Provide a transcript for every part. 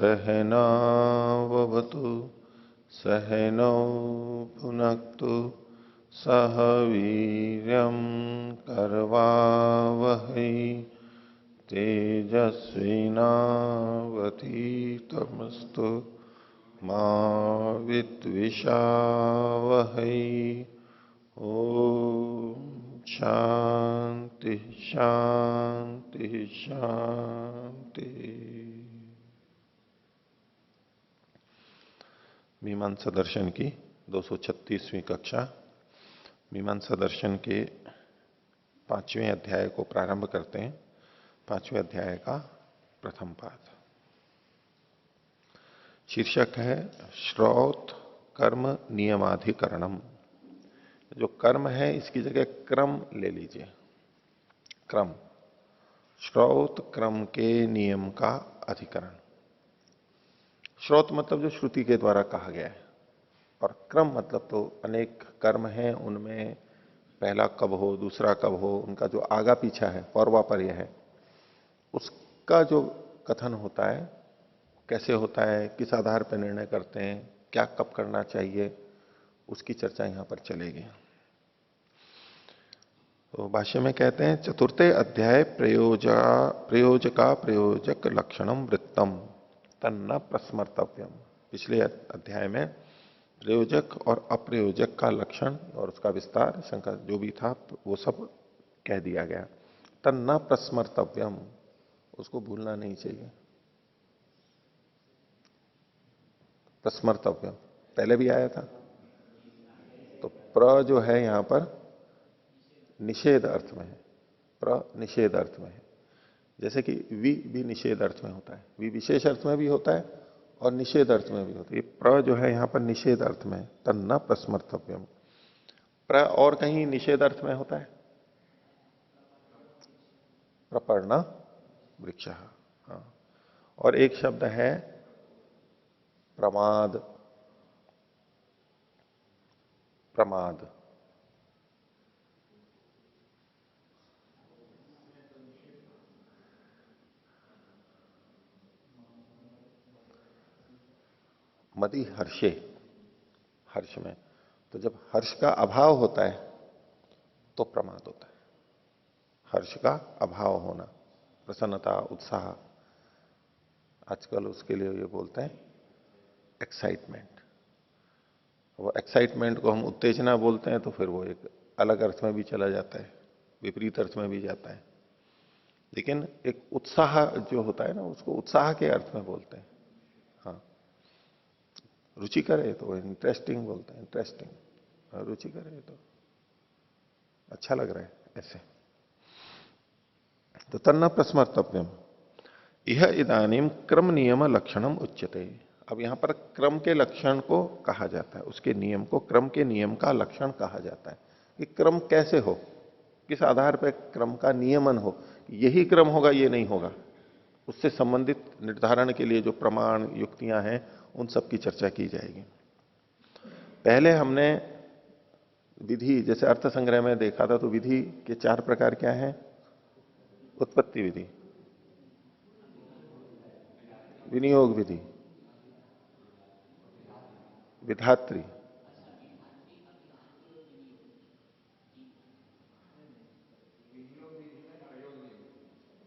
सहनावतु सहनौ भुनक्तु सह वीर्यं करवावहै तेजस्विनावधीतमस्तु मा विद्विषावहै। ओम शांति शांति शांति। मीमांसा दर्शन की 236वीं कक्षा। मीमांसा दर्शन के 5वें अध्याय को प्रारंभ करते हैं। 5वें अध्याय का प्रथम पाद शीर्षक है श्रौत कर्म नियमाधिकरणम। जो कर्म है इसकी जगह क्रम ले लीजिए। क्रम, श्रौत क्रम के नियम का अधिकरण। श्रौत मतलब जो श्रुति के द्वारा कहा गया है, और क्रम मतलब तो अनेक कर्म हैं, उनमें पहला कब हो, दूसरा कब हो, उनका जो आगा पीछा है, पौर्वापर्य है, उसका जो कथन होता है, कैसे होता है, किस आधार पर निर्णय करते हैं, क्या कब करना चाहिए, उसकी चर्चा यहां पर चलेगी। तो भाष्य में कहते हैं चतुर्थे अध्याय प्रयोजका प्रयोजक लक्षणम वृत्तम तन्न प्रस्मर्तव्यम। पिछले अध्याय में प्रयोजक और अप्रयोजक का लक्षण और उसका विस्तार, शंका जो भी था वो सब कह दिया गया। तन्न प्रस्मर्तव्यम, उसको भूलना नहीं चाहिए। प्रस्मर्तव्यम पहले भी आया था। तो प्र जो है यहां पर निषेध अर्थ में है, प्र निषेध अर्थ में है। जैसे कि वि भी निषेध अर्थ में होता है, वि विशेष अर्थ में भी होता है और निषेध अर्थ में भी होता है। ये प्र जो है यहां पर निषेध अर्थ में, तन्न प्रस्मर्तव्यम। प्र और कहीं निषेध अर्थ में होता है, प्रपर्ण वृक्ष। हाँ, और एक शब्द है प्रमाद। प्रमाद मदि हर्षे, हर्ष में। तो जब हर्ष का अभाव होता है तो प्रमाद होता है। हर्ष का अभाव होना, प्रसन्नता, उत्साह, आजकल उसके लिए ये बोलते हैं एक्साइटमेंट। वो एक्साइटमेंट को हम उत्तेजना बोलते हैं तो फिर वो एक अलग अर्थ में भी चला जाता है, विपरीत अर्थ में भी जाता है। लेकिन एक उत्साह जो होता है ना, उसको उत्साह के अर्थ में बोलते हैं। हाँ, रुचिकर है तो इंटरेस्टिंग बोलते हैं, इंटरेस्टिंग। रुचिकर है तो अच्छा लग रहा है ऐसे। तो तन्ना प्रस्मर्तव्यम यह इदानीम क्रम नियम लक्षणम उच्यते। अब यहां पर क्रम के लक्षण को कहा जाता है, उसके नियम को क्रम के नियम का लक्षण कहा जाता है कि क्रम कैसे हो, किस आधार पर क्रम का नियमन हो। यही क्रम होगा ये नहीं होगा, उससे संबंधित निर्धारण के लिए जो प्रमाण युक्तियां हैं उन सब की चर्चा की जाएगी। पहले हमने विधि, जैसे अर्थ संग्रह में देखा था, तो विधि के 4 प्रकार क्या हैं? उत्पत्ति विधि, विनियोग विधि, विधात्री,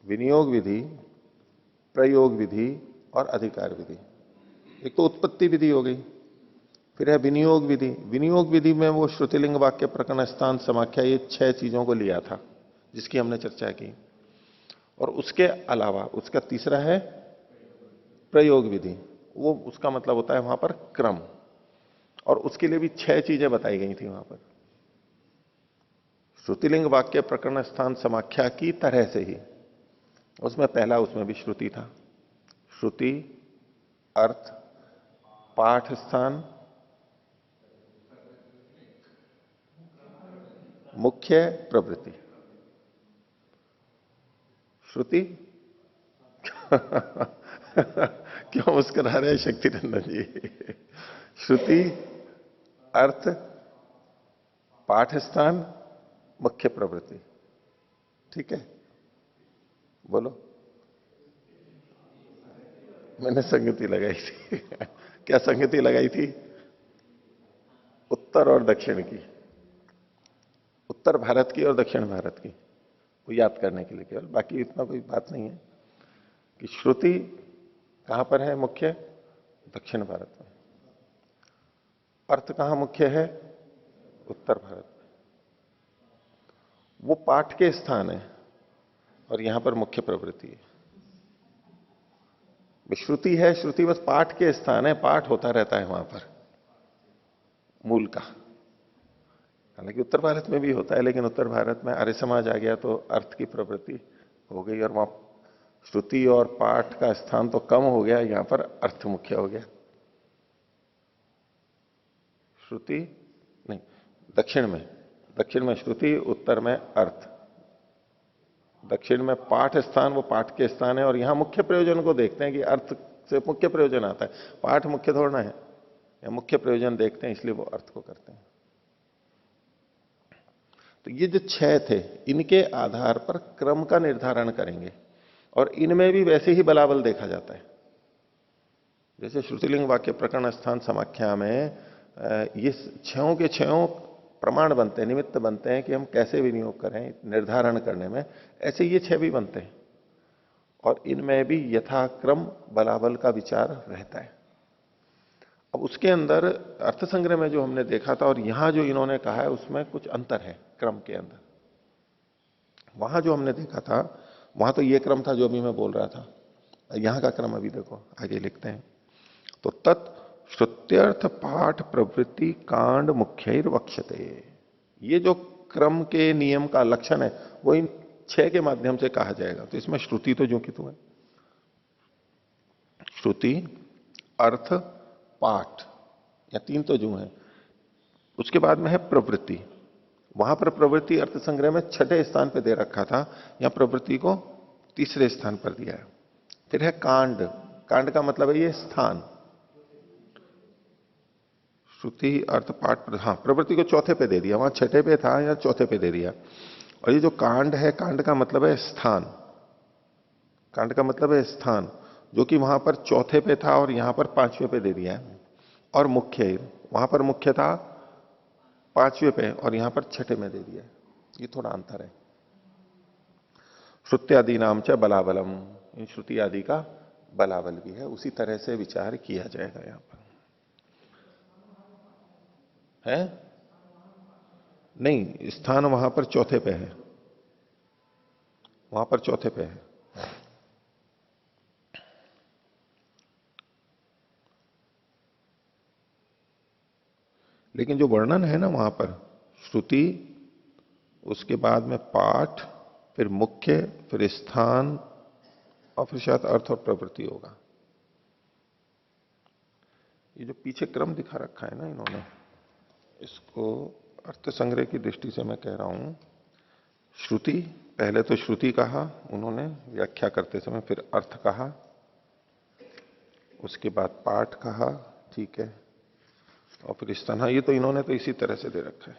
विनियोग विधि, प्रयोग विधि और अधिकार विधि। एक तो उत्पत्ति विधि हो गई, फिर है विनियोग विधि। विनियोग विधि में वो श्रुतिलिंग वाक्य प्रकरण स्थान समाख्या, ये 6 चीजों को लिया था जिसकी हमने चर्चा की। और उसके अलावा उसका तीसरा है प्रयोग विधि। वो उसका मतलब होता है वहां पर क्रम, और उसके लिए भी 6 चीजें बताई गई थी वहां पर, श्रुतिलिंग वाक्य प्रकरण स्थान समाख्या की तरह से ही। उसमें पहला, उसमें भी श्रुति था। श्रुति, अर्थ, पाठ स्थान, मुख्य प्रवृत्ति। श्रुति क्यों मुस्कुरा रहे शक्ति नंदन जी? श्रुति, अर्थ, पाठ स्थान, मुख्य प्रवृत्ति। ठीक है, बोलो। मैंने संगति लगाई थी। क्या संगति लगाई थी? उत्तर और दक्षिण की, उत्तर भारत की और दक्षिण भारत की, वो याद करने के लिए केवल, बाकी इतना कोई बात नहीं है कि श्रुति कहां पर है मुख्य? दक्षिण भारत में। अर्थ कहां मुख्य है? उत्तर भारत में। वो पाठ के स्थान है और यहां पर मुख्य प्रवृत्ति है। श्रुति है, श्रुति बस पाठ के स्थान है, पाठ होता रहता है वहां पर मूल का। हालांकि उत्तर भारत में भी होता है, लेकिन उत्तर भारत में आर्य समाज आ गया तो अर्थ की प्रवृत्ति हो गई और वहां श्रुति और पाठ का स्थान तो कम हो गया, यहां पर अर्थ मुख्य हो गया। श्रुति नहीं, दक्षिण में श्रुति, उत्तर में अर्थ। दक्षिण में पाठ स्थान, वो पाठ के स्थान है और यहां मुख्य प्रयोजन को देखते हैं कि अर्थ से मुख्य प्रयोजन आता है, पाठ मुख्य थोड़ा है, या मुख्य प्रयोजन देखते हैं इसलिए वो अर्थ को करते हैं। तो ये जो 6 थे, इनके आधार पर क्रम का निर्धारण करेंगे और इनमें भी वैसे ही बलाबल देखा जाता है। जैसे श्रुतिलिंग वाक्य प्रकरण स्थान समाख्या में ये 6 के 6 प्रमाण बनते हैं, निमित्त बनते हैं कि हम कैसे विनियोग करें निर्धारण करने में, ऐसे ये 6 भी बनते हैं और इनमें भी यथाक्रम बलाबल का विचार रहता है। अब उसके अंदर अर्थ संग्रह में जो हमने देखा था और यहां जो इन्होंने कहा है उसमें कुछ अंतर है क्रम के अंदर। वहां जो हमने देखा था वहां तो ये क्रम था जो अभी मैं बोल रहा था, यहां का क्रम अभी देखो आगे लिखते हैं। तो तत् श्रुत्यर्थ पाठ प्रवृत्ति कांड मुख्य वक्षते, ये जो क्रम के नियम का लक्षण है वो इन 6 के माध्यम से कहा जाएगा। तो इसमें श्रुति तो जो कि तो है, श्रुति, अर्थ, पाठ, या 3 तो जो है। उसके बाद में है प्रवृत्ति। वहां पर प्रवृत्ति अर्थ संग्रह में 6ठे स्थान पर दे रखा था, यहां प्रवृत्ति को 3रे स्थान पर दिया है। फिर है कांड, कांड का मतलब है ये स्थान। श्रुति, अर्थ, पाठ, हाँ, प्रवृत्ति को 4थे पे दे दिया, वहां 6ठे पे था, या 4थे पे दे दिया। और ये जो कांड है, कांड का मतलब है स्थान, कांड का मतलब है स्थान, जो कि वहां पर 4थे पे था और यहां पर 5वें पे दे दिया है। और मुख्य, वहां पर मुख्य था 5वें पे और यहां पर 6ठे में दे दिया है, ये थोड़ा अंतर है। श्रुत्यादि नाम च बलाबलम, इन श्रुति आदि का बलाबल भी है, उसी तरह से विचार किया जाएगा यहां पर। है नहीं, स्थान वहां पर 4थे पे है, वहां पर 4थे पे है। लेकिन जो वर्णन है ना वहां पर श्रुति, उसके बाद में पाठ, फिर मुख्य, फिर स्थान और फिर शायद अर्थ और प्रवृत्ति होगा। ये जो पीछे क्रम दिखा रखा है ना इन्होंने, इसको अर्थ संग्रह की दृष्टि से मैं कह रहा हूं। श्रुति, पहले तो श्रुति कहा उन्होंने व्याख्या करते समय, फिर अर्थ कहा, उसके बाद पाठ कहा, ठीक है, और फिर स्थान। हाँ, ये तो इन्होंने तो इसी तरह से दे रखा है,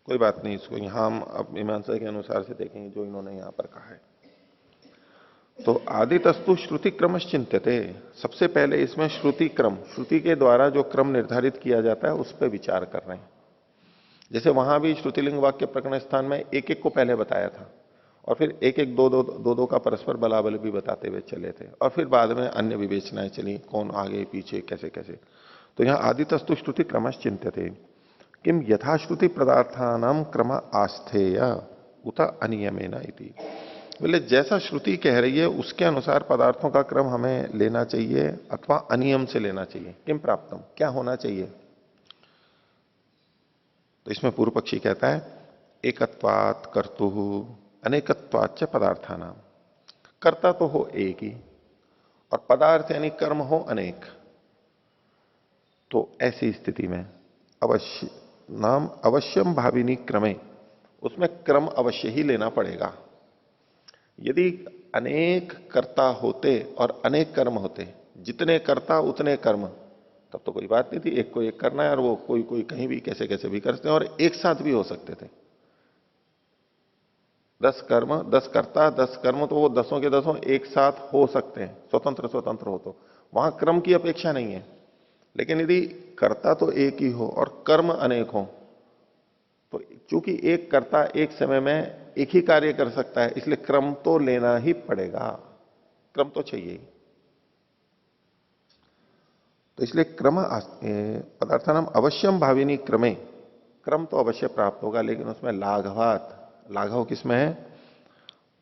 कोई बात नहीं, इसको यहां हम अब मीमांसा के अनुसार से देखेंगे जो इन्होंने यहां पर कहा है। तो आदितस्तु श्रुति क्रमश्चिंत्यते, सबसे पहले इसमें श्रुति क्रम, श्रुति के द्वारा जो क्रम निर्धारित किया जाता है उस पर विचार कर रहे हैं। जैसे वहां भी श्रुतिलिंग वाक्य प्रकरण स्थान में एक एक को पहले बताया था और फिर एक एक दो का परस्पर बलाबल भी बताते हुए चले थे और फिर बाद में अन्य विवेचनाएं चली, कौन आगे पीछे कैसे कैसे। तो यहां आदितस्तु श्रुति क्रमश्चिंत्यते किम यथाश्रुति पदार्थानाम क्रम आस्थेय उत अनियमेन इति, बोले जैसा श्रुति कह रही है उसके अनुसार पदार्थों का क्रम हमें लेना चाहिए अथवा अनियम से लेना चाहिए। किम प्राप्तम, क्या होना चाहिए? तो इसमें पूर्व पक्षी कहता है एकत्वात् कर्तुः अनेकत्वाच्च पदार्थानाम, कर्ता तो हो एक ही और पदार्थ यानी कर्म हो अनेक। तो ऐसी स्थिति में अवश्यम भाविनी क्रमे, उसमें क्रम अवश्य ही लेना पड़ेगा। यदि अनेक कर्ता होते और अनेक कर्म होते, जितने कर्ता उतने कर्म, तब तो कोई बात नहीं थी, एक को एक करना है और वो कोई कोई कहीं भी कैसे कैसे भी करते हैं और एक साथ भी हो सकते थे। 10 कर्म 10 कर्ता 10 कर्म, तो वो 10 के 10 एक साथ हो सकते हैं, स्वतंत्र स्वतंत्र हो तो। वहां क्रम की अपेक्षा नहीं है। लेकिन यदि कर्ता तो एक ही हो और कर्म अनेक हो, तो चूंकि एक कर्ता एक समय में एक ही कार्य कर सकता है, इसलिए क्रम तो लेना ही पड़ेगा, क्रम तो चाहिए ही। तो इसलिए पदार्थानाम अवश्यम भाविनी क्रमे, क्रम तो अवश्य प्राप्त होगा, लेकिन उसमें लाघवात, लाघव किसमें है?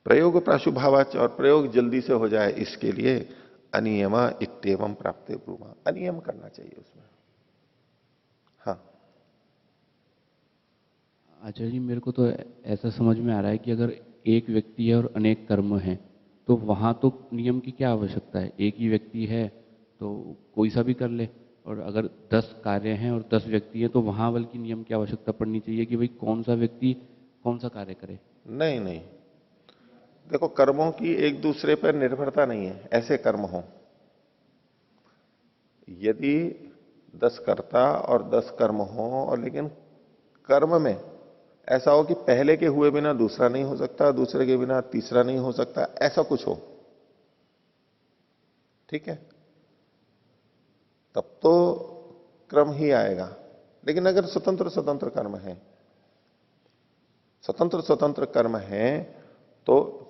प्रयोग प्राशुभावाच, और प्रयोग जल्दी से हो जाए इसके लिए अनियम इत्येवं प्राप्ते ब्रूमा, अनियम करना चाहिए उसमें। हाँ। आचार्य जी, मेरे को तो ऐसा समझ में आ रहा है कि अगर एक व्यक्ति है और अनेक कर्म हैं, तो वहाँ तो नियम की क्या आवश्यकता है? एक ही व्यक्ति है तो कोई सा भी कर ले, और अगर 10 कार्य हैं और 10 व्यक्ति हैं तो वहाँ बल्कि नियम की आवश्यकता पड़नी चाहिए कि भाई कौन सा व्यक्ति कौन सा कार्य करे। नहीं नहीं, देखो कर्मों की एक दूसरे पर निर्भरता नहीं है, ऐसे कर्म हो। यदि 10 कर्ता और 10 कर्म हो, और लेकिन कर्म में ऐसा हो कि पहले के हुए बिना दूसरा नहीं हो सकता, दूसरे के बिना तीसरा नहीं हो सकता, ऐसा कुछ हो, ठीक है, तब तो क्रम ही आएगा। लेकिन अगर स्वतंत्र स्वतंत्र कर्म है, स्वतंत्र स्वतंत्र कर्म है, तो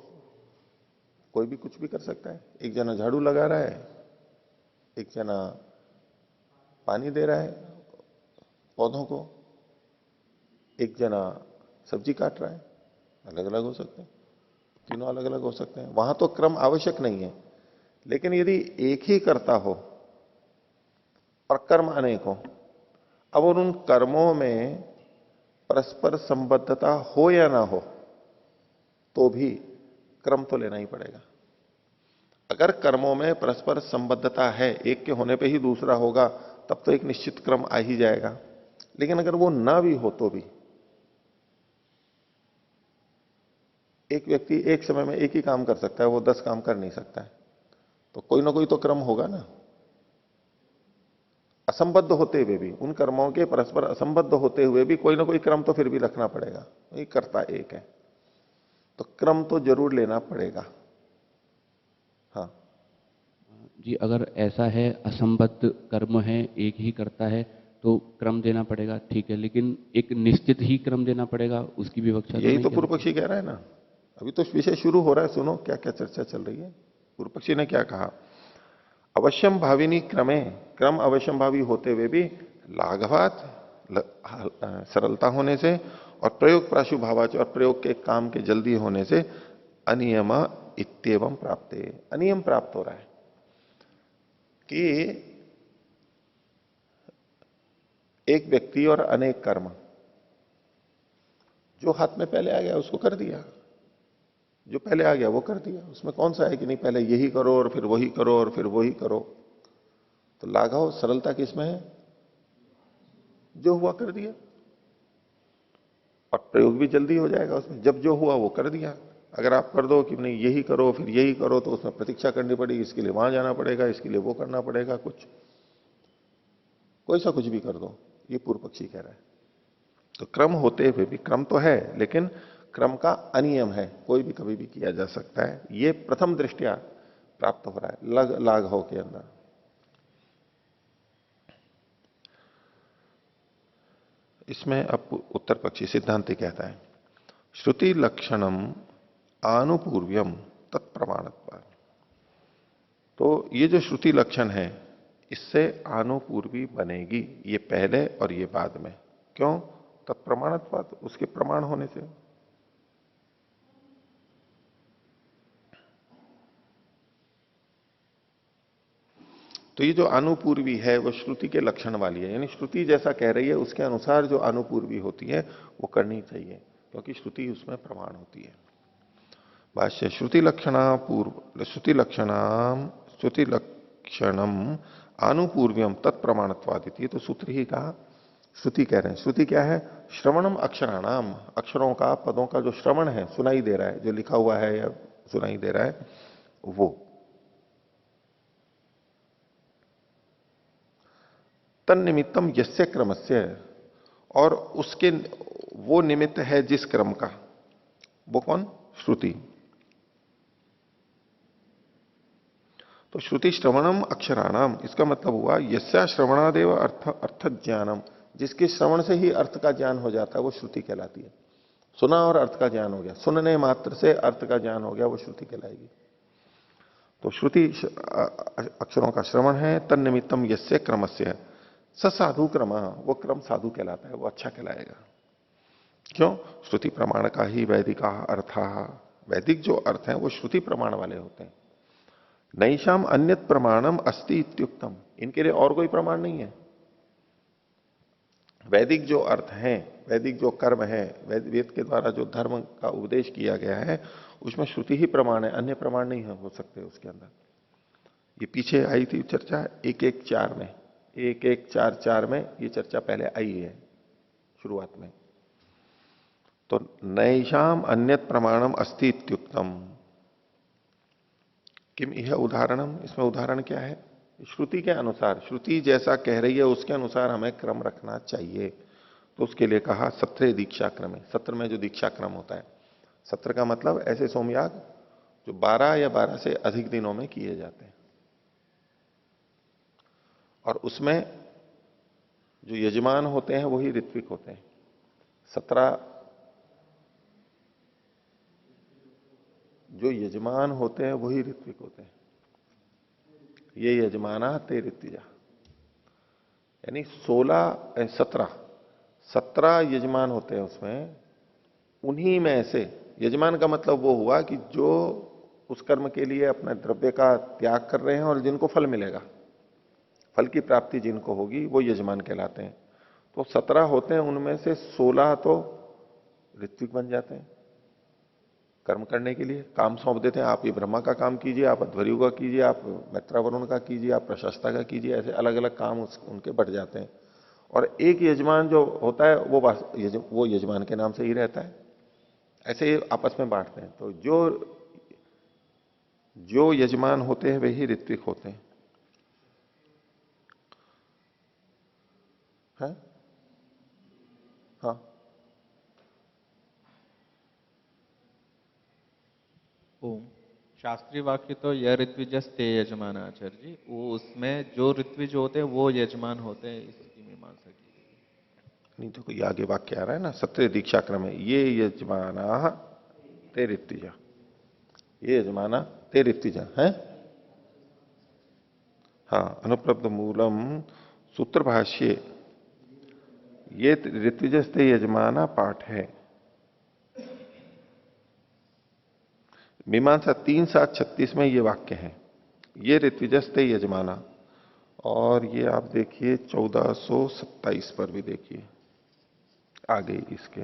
कोई भी कुछ भी कर सकता है। एक जना झाड़ू लगा रहा है, एक जना पानी दे रहा है पौधों को, एक जना सब्जी काट रहा है, अलग अलग हो सकते हैं, तीनों अलग अलग हो सकते हैं, वहां तो क्रम आवश्यक नहीं है। लेकिन यदि एक ही करता हो और कर्म अनेक हो, अब उन कर्मों में परस्पर संबद्धता हो या ना हो, तो भी क्रम तो लेना ही पड़ेगा। अगर कर्मों में परस्पर संबद्धता है, एक के होने पे ही दूसरा होगा, तब तो एक निश्चित क्रम आ ही जाएगा। लेकिन अगर वो ना भी हो, तो भी एक व्यक्ति एक समय में एक ही काम कर सकता है, वो 10 काम कर नहीं सकता है, तो कोई ना कोई तो क्रम होगा ना। असंबद्ध होते हुए भी, उन कर्मों के परस्पर असंबद्ध होते हुए भी कोई ना कोई क्रम तो फिर भी रखना पड़ेगा, ये कर्ता एक है, तो क्रम तो जरूर लेना पड़ेगा। हाँ। जी, अगर ऐसा है, असंबद्ध कर्म है, एक ही करता है, तो क्रम देना पड़ेगा, ठीक है, लेकिन एक निश्चित ही क्रम देना पड़ेगा, उसकी विवक्षा तो यही नहीं तो पूर्व करेंगे? पक्षी कह रहा है ना, अभी तो विषय शुरू हो रहा है, सुनो क्या क्या चर्चा चल रही है। पूर्व पक्षी ने क्या कहा? अवश्यम भाविनी क्रमे, क्रम अवश्यम भावी होते हुए भी लाघवात, सरलता होने से, और प्रयोग प्राशुभावाच, और प्रयोग के काम के जल्दी होने से अनियम इत्येवं प्राप्ते, अनियम प्राप्त हो रहा है कि एक व्यक्ति और अनेक कर्म, जो हाथ में पहले आ गया उसको कर दिया, जो पहले आ गया वो कर दिया, उसमें कौन सा है कि नहीं पहले यही करो और फिर वही करो और फिर वही करो। तो लाघव सरलता किसमें है? जो हुआ कर दिया, और प्रयोग भी जल्दी हो जाएगा उसमें, जब जो हुआ वो कर दिया। अगर आप कर दो कि नहीं यही करो फिर यही करो, तो उसमें प्रतीक्षा करनी पड़ेगी, इसके लिए वहां जाना पड़ेगा, इसके लिए वो करना पड़ेगा, कुछ कोई सा कुछ भी कर दो, ये पूर्व पक्षी कह रहा है। तो क्रम होते हुए भी, क्रम तो है लेकिन क्रम का अनियम है, कोई भी कभी भी किया जा सकता है, ये प्रथम दृष्टया प्राप्त हो रहा है लाघव के अंदर। इसमें अब उत्तर पक्षी सिद्धांत कहता है, श्रुति लक्षणम आनुपूर्व्यम तत्प्रमाणत्व। तो ये जो श्रुति लक्षण है, इससे आनुपूर्वी बनेगी, ये पहले और ये बाद में। क्यों? तत्प्रमाणत्व, उसके प्रमाण होने से। तो ये जो अनुपूर्वी है वो श्रुति के लक्षण वाली है, यानी श्रुति जैसा कह रही है उसके अनुसार जो अनुपूर्वी होती है वो करनी चाहिए, क्योंकि श्रुति उसमें प्रमाण होती है। भाष्य, श्रुति लक्षणा पूर्व, श्रुति लक्षणम आनुपूर्व्यम तत्प्रमाणत्वादिति, तो सूत्र ही कहा, श्रुति कह रहे हैं। श्रुति क्या है? श्रवणम अक्षराणाम, अक्षरों का, पदों का जो श्रवण है, सुनाई दे रहा है, जो लिखा हुआ है या सुनाई दे रहा है वो। तन्निमित्तम यस्य क्रमस्य, और उसके वो निमित्त है जिस क्रम का, वो कौन? श्रुति। तो श्रुति श्रवणम अक्षराणाम, इसका मतलब हुआ यस्या श्रवणादेव अर्थ अर्थ ज्ञानम, जिसके श्रवण से ही अर्थ का ज्ञान हो जाता है वो श्रुति कहलाती है। सुना और अर्थ का ज्ञान हो गया, सुनने मात्र से अर्थ का ज्ञान हो गया, वो श्रुति कहलाएगी। तो श्रुति अक्षरों का श्रवण है। तन्निमित्तम यस्य क्रमस्य स साधु क्रम, वो क्रम साधु कहलाता है, वो अच्छा कहलाएगा। क्यों? श्रुति प्रमाण का ही वैदिका अर्थ, वैदिक जो अर्थ है वो श्रुति प्रमाण वाले होते हैं। नैशाम अन्यत प्रमाणम अस्ति इत्युक्तम, इनके लिए और कोई प्रमाण नहीं है। वैदिक जो अर्थ है, वैदिक जो कर्म है, वेद के द्वारा जो धर्म का उपदेश किया गया है, उसमें श्रुति ही प्रमाण है, अन्य प्रमाण नहीं हो सकते उसके अंदर। ये पीछे आई थी चर्चा 1.1.4 में, 1.1.4.4 में ये चर्चा पहले आई है शुरुआत में। तो नैशाम अन्यत प्रमाणम अस्ति इत्युक्तम किम यह उदाहरणम, इसमें उदाहरण क्या है? श्रुति के अनुसार, श्रुति जैसा कह रही है उसके अनुसार हमें क्रम रखना चाहिए। तो उसके लिए कहा सत्र दीक्षा क्रम है। सत्र में जो दीक्षा क्रम होता है, सत्र का मतलब ऐसे सोमयाग जो 12 या 12 से अधिक दिनों में किए जाते हैं, और उसमें जो यजमान होते हैं वही ऋत्विक होते हैं। 17 जो यजमान होते हैं वही ऋत्विक होते हैं। ये यजमाना ते ऋत्विजा, यानी 17 यजमान होते हैं उसमें, उन्हीं में से यजमान का मतलब वो हुआ कि जो उस कर्म के लिए अपने द्रव्य का त्याग कर रहे हैं और जिनको फल मिलेगा, फल की प्राप्ति जिनको होगी, वो यजमान कहलाते हैं। तो 17 होते हैं, उनमें से 16 तो ऋत्विक बन जाते हैं कर्म करने के लिए। काम सौंप देते हैं, आप ये ब्रह्मा का काम कीजिए, आप अध्वर्यु का कीजिए, आप मैत्रावरुण का कीजिए, आप प्रशस्ता का कीजिए, ऐसे अलग अलग काम उनके बढ़ जाते हैं। और एक यजमान जो होता है वो यजमान के नाम से ही रहता है। ऐसे ही आपस में बांटते हैं। तो जो यजमान होते हैं वही ऋत्विक होते हैं। है? हाँ, ओम। शास्त्रीय वाक्य तो यह ऋत्विजस ते यजमान आचार्य जी, वो उसमें जो ऋत्विज होते हैं वो यजमान होते हैं, इसकी मीमांसा की गई। नहीं तो कोई आगे वाक्य आ रहा है ना, सत्य दीक्षा क्रम है, ये यजमाना ते ऋत्विजा, ये यजमाना ते ऋत्विजा है। हाँ, अनुप्रब्ध मूलम सूत्र भाष्य ये ऋत्विजस्ते यजमाना पाठ है। मीमांसा 3.7.36 में ये वाक्य है, ये ऋत्विजस्ते यजमाना। और ये आप देखिए 1427 पर भी देखिए आगे इसके,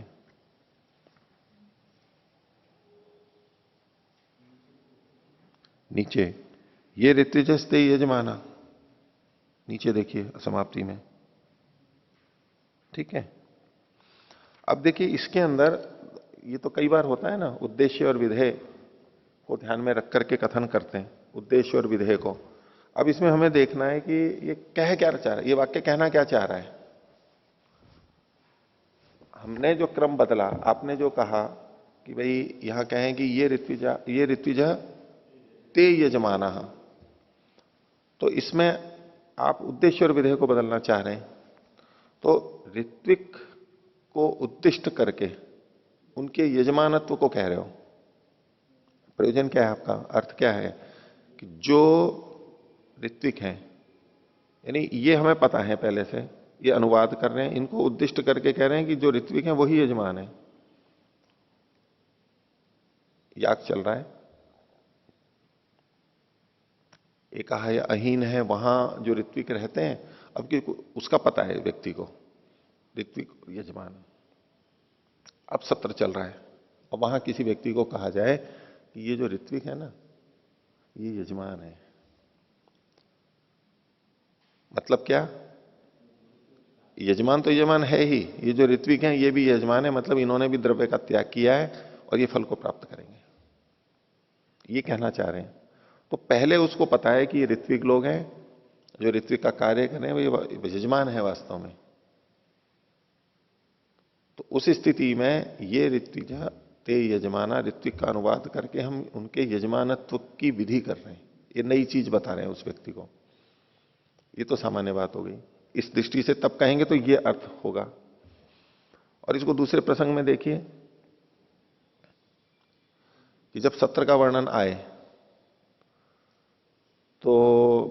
नीचे ये ऋत्विजस्ते यजमाना, नीचे देखिए समाप्ति में। ठीक है। अब देखिए इसके अंदर ये तो कई बार होता है ना, उद्देश्य और विधेय को ध्यान में रख करके कथन करते हैं, उद्देश्य और विधेय को। अब इसमें हमें देखना है कि ये कह क्या चाह रहा है, ये वाक्य कहना क्या चाह रहा है। हमने जो क्रम बदला, आपने जो कहा कि भाई यहां कहें कि ये ऋत्विजा ते यजमाना, तो इसमें आप उद्देश्य और विधेय को बदलना चाह रहे हैं। तो ऋत्विक को उद्दिष्ट करके उनके यजमानत्व को कह रहे हो। प्रयोजन क्या है आपका, अर्थ क्या है कि जो ऋत्विक हैं, यानी ये हमें पता है पहले से, ये अनुवाद कर रहे हैं, इनको उद्दिष्ट करके कह रहे हैं कि जो ऋत्विक हैं वही यजमान है। याग चल रहा है, एक कहा अहीन है, वहां जो ऋत्विक रहते हैं, अब कि उसका पता है व्यक्ति को ऋत्विक यजमान। अब सत्र चल रहा है और वहां किसी व्यक्ति को कहा जाए कि ये जो ऋत्विक है ना, ये यजमान है। मतलब क्या, यजमान तो यजमान है ही, ये जो ऋत्विक हैं ये भी यजमान है, मतलब इन्होंने भी द्रव्य का त्याग किया है और ये फल को प्राप्त करेंगे, ये कहना चाह रहे हैं। तो पहले उसको पता है कि ये ऋत्विक लोग हैं, जो ऋत्विक का कार्य कर रहे हैं वो यजमान है वास्तव में। तो उस स्थिति में ये ऋत्विजा ते यजमाना, ऋत्विक का अनुवाद करके हम उनके यजमानत्व की विधि कर रहे हैं, ये नई चीज बता रहे हैं उस व्यक्ति को। ये तो सामान्य बात हो गई। इस दृष्टि से तब कहेंगे तो ये अर्थ होगा। और इसको दूसरे प्रसंग में देखिए कि जब सत्र का वर्णन आए तो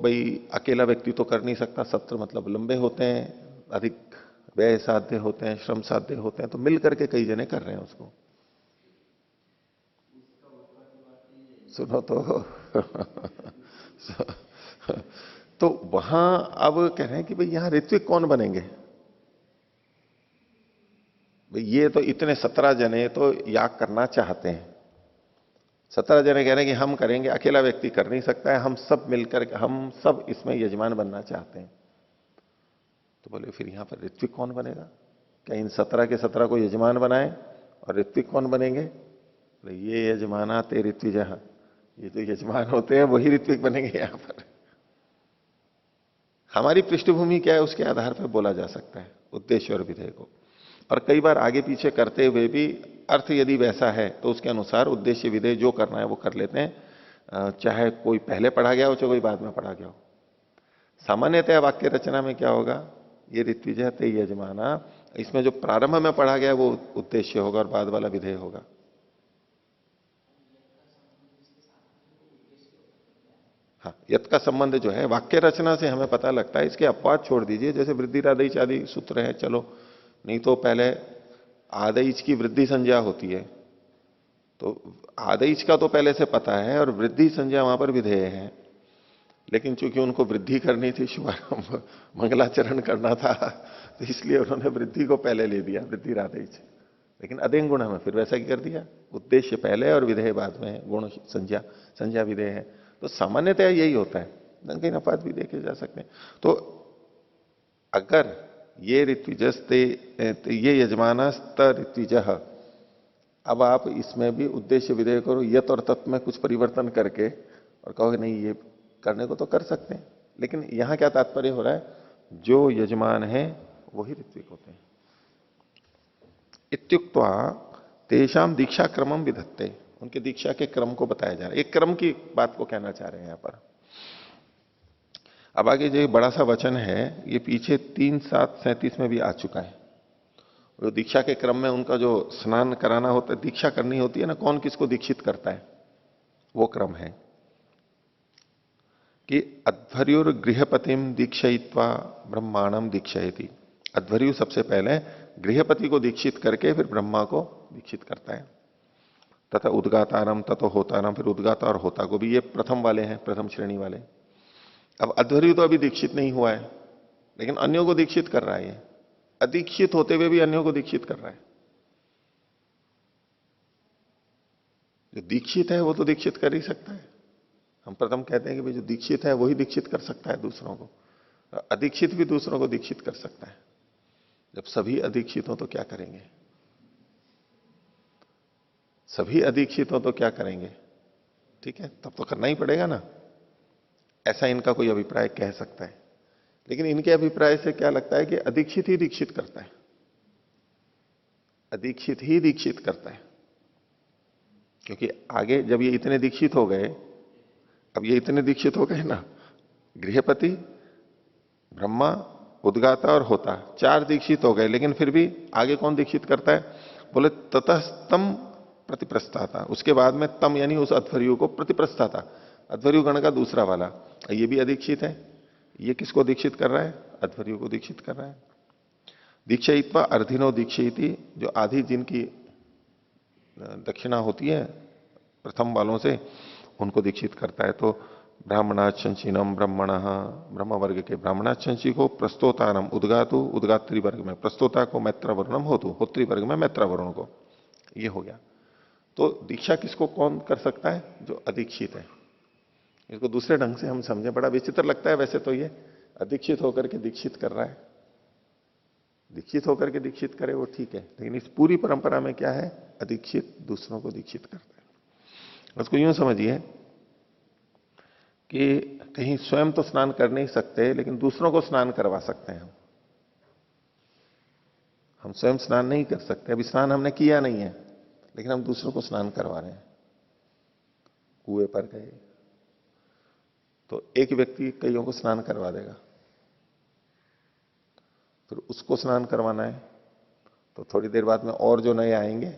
भाई अकेला व्यक्ति तो कर नहीं सकता, सत्र मतलब लंबे होते हैं, अधिक व्यय साध्य होते हैं, श्रम साध्य होते हैं, तो मिल करके कई जने कर रहे हैं उसको। सुनो तो वहां अब कह रहे हैं कि भाई यहां ऋत्विक कौन बनेंगे? भाई ये तो इतने 17 जने तो याग करना चाहते हैं, 17 जने कह रहे हैं कि हम करेंगे, अकेला व्यक्ति कर नहीं सकता है, हम सब मिलकर हम सब इसमें यजमान बनना चाहते हैं। तो बोले फिर यहां पर ऋत्विक कौन बनेगा? क्या इन 17 के 17 को यजमान बनाए और ऋत्विक कौन बनेंगे? बोले ये यजमाना ते ऋत्विज, ये जो यजमान होते हैं वही ऋत्विक बनेंगे यहां पर। हमारी पृष्ठभूमि क्या है उसके आधार पर बोला जा सकता है उद्देश्य और विधेय को। और कई बार आगे पीछे करते हुए भी अर्थ यदि वैसा है तो उसके अनुसार उद्देश्य विधेय जो करना है वो कर लेते हैं, चाहे कोई पहले पढ़ा गया हो चाहे कोई बाद में पढ़ा गया हो। सामान्यतः वाक्य रचना में क्या होगा, ये ऋत्विज ते यजमाना, इसमें जो प्रारंभ में पढ़ा गया वो उद्देश्य होगा और बाद वाला विधेय होगा। हाँ, यत का संबंध जो है वाक्य रचना से हमें पता लगता है। इसके अपवाद छोड़ दीजिए, जैसे वृद्धि राधेच आदि सूत्र है, चलो नहीं तो पहले आदेश की वृद्धि संज्ञा होती है, तो आदेश का तो पहले से पता है और वृद्धि संज्ञा वहां पर विधेय है। लेकिन चूंकि उनको वृद्धि करनी थी, शुभारंभ मंगलाचरण करना था, तो इसलिए उन्होंने वृद्धि को पहले ले दिया, वृद्धि राधेच। लेकिन अधेन गुण हमें फिर वैसा ही कर दिया, उद्देश्य पहले और विधेय बाद में है, गुण संज्ञा, संज्ञा विधेय है। तो सामान्यतः यही होता है, कहीं अपवाद भी देखे जा सकते हैं। तो अगर ये ऋत्विजस्ते ये यजमानस्त ऋत्विज, अब आप इसमें भी उद्देश्य विधेय करो यत और तत् में कुछ परिवर्तन करके और कहोगे नहीं ये करने को तो कर सकते हैं, लेकिन यहां क्या तात्पर्य हो रहा है, जो यजमान है वही ऋत्विक होते हैं। इत्युक्त्वा तेषाम दीक्षा क्रमम विधत्ते, उनके दीक्षा के क्रम को बताया जा रहा है। एक क्रम की बात को कहना चाह रहे हैं यहां पर। अब आगे जो बड़ा सा वचन है ये पीछे 3:7-37 में भी आ चुका है। जो दीक्षा के क्रम में उनका जो स्नान कराना होता है, दीक्षा करनी होती है ना, कौन किसको दीक्षित करता है, वो क्रम है कि अध्वर्युर गृहपतिम दीक्षयित्वा ब्रह्मांडम दीक्षयति। अध्वर्यु सबसे पहले गृहपति को दीक्षित करके फिर ब्रह्मा को दीक्षित करता है। तथा उद्गातारम ततो होतारम, फिर उद्गाता और होता को भी, ये प्रथम वाले हैं, प्रथम श्रेणी वाले। अब अध्वर्यु तो अभी दीक्षित नहीं हुआ है, लेकिन अन्यों को दीक्षित कर रहा है। ये अदीक्षित होते हुए भी अन्यों को दीक्षित कर रहा है। जो दीक्षित है वो तो दीक्षित कर ही सकता है। हम प्रथम कहते हैं कि भाई जो दीक्षित है वही दीक्षित कर सकता है दूसरों को, अदीक्षित भी दूसरों को दीक्षित कर सकता है। जब सभी अदीक्षित हो तो क्या करेंगे, सभी अदीक्षित हो तो क्या करेंगे, ठीक है, तब तो करना ही पड़ेगा ना, ऐसा इनका कोई अभिप्राय कह सकता है। लेकिन इनके अभिप्राय से क्या लगता है कि अदीक्षित ही दीक्षित करता है, अदीक्षित ही दीक्षित करता है। क्योंकि आगे जब ये इतने दीक्षित हो गए, अब ये इतने दीक्षित हो गए ना, गृहपति, ब्रह्मा, उद्गाता और होता, 4 दीक्षित हो गए, लेकिन फिर भी आगे कौन दीक्षित करता है, बोले ततस्तम प्रतिप्रस्थाता, उसके बाद में तम यानी उस अध्वर्यु को प्रतिप्रस्थाता, अध्वर्यु गण का दूसरा वाला, ये भी अदीक्षित है। ये किसको दीक्षित कर रहा है, अध्वर्यु को दीक्षित कर रहा है। दीक्षयित्वा अर्धिनो दीक्षयिति, जो आधी जिनकी दक्षिणा होती है प्रथम वालों से, उनको दीक्षित करता है। तो ब्राह्मणाचंसीनम ब्रह्मण, ब्रह्म वर्ग के ब्राह्मणाचंसी को, प्रस्तोतानम उद्गातु, उद्गात्री वर्ग में प्रस्तोता को, मैत्र वर्णम होतु, होत्री वर्ग में मैत्र वर्ण को, ये हो गया। तो दीक्षा किसको कौन कर सकता है, जो अदीक्षित है। इसको दूसरे ढंग से हम समझें, बड़ा विचित्र लगता है वैसे तो, ये अदीक्षित होकर के दीक्षित कर रहा है, दीक्षित होकर के दीक्षित करे वो ठीक है, लेकिन इस पूरी परंपरा में क्या है, अदीक्षित दूसरों को दीक्षित करता है। उसको यूं समझिए कि कहीं स्वयं तो स्नान कर नहीं सकते, लेकिन दूसरों को स्नान करवा सकते हैं। हम स्वयं स्नान नहीं कर सकते, अभी स्नान हमने किया नहीं है, लेकिन हम दूसरों को स्नान करवा रहे हैं। कुएं पर गए, तो एक व्यक्ति कईयों को स्नान करवा देगा, फिर उसको स्नान करवाना है तो थोड़ी देर बाद में और जो नए आएंगे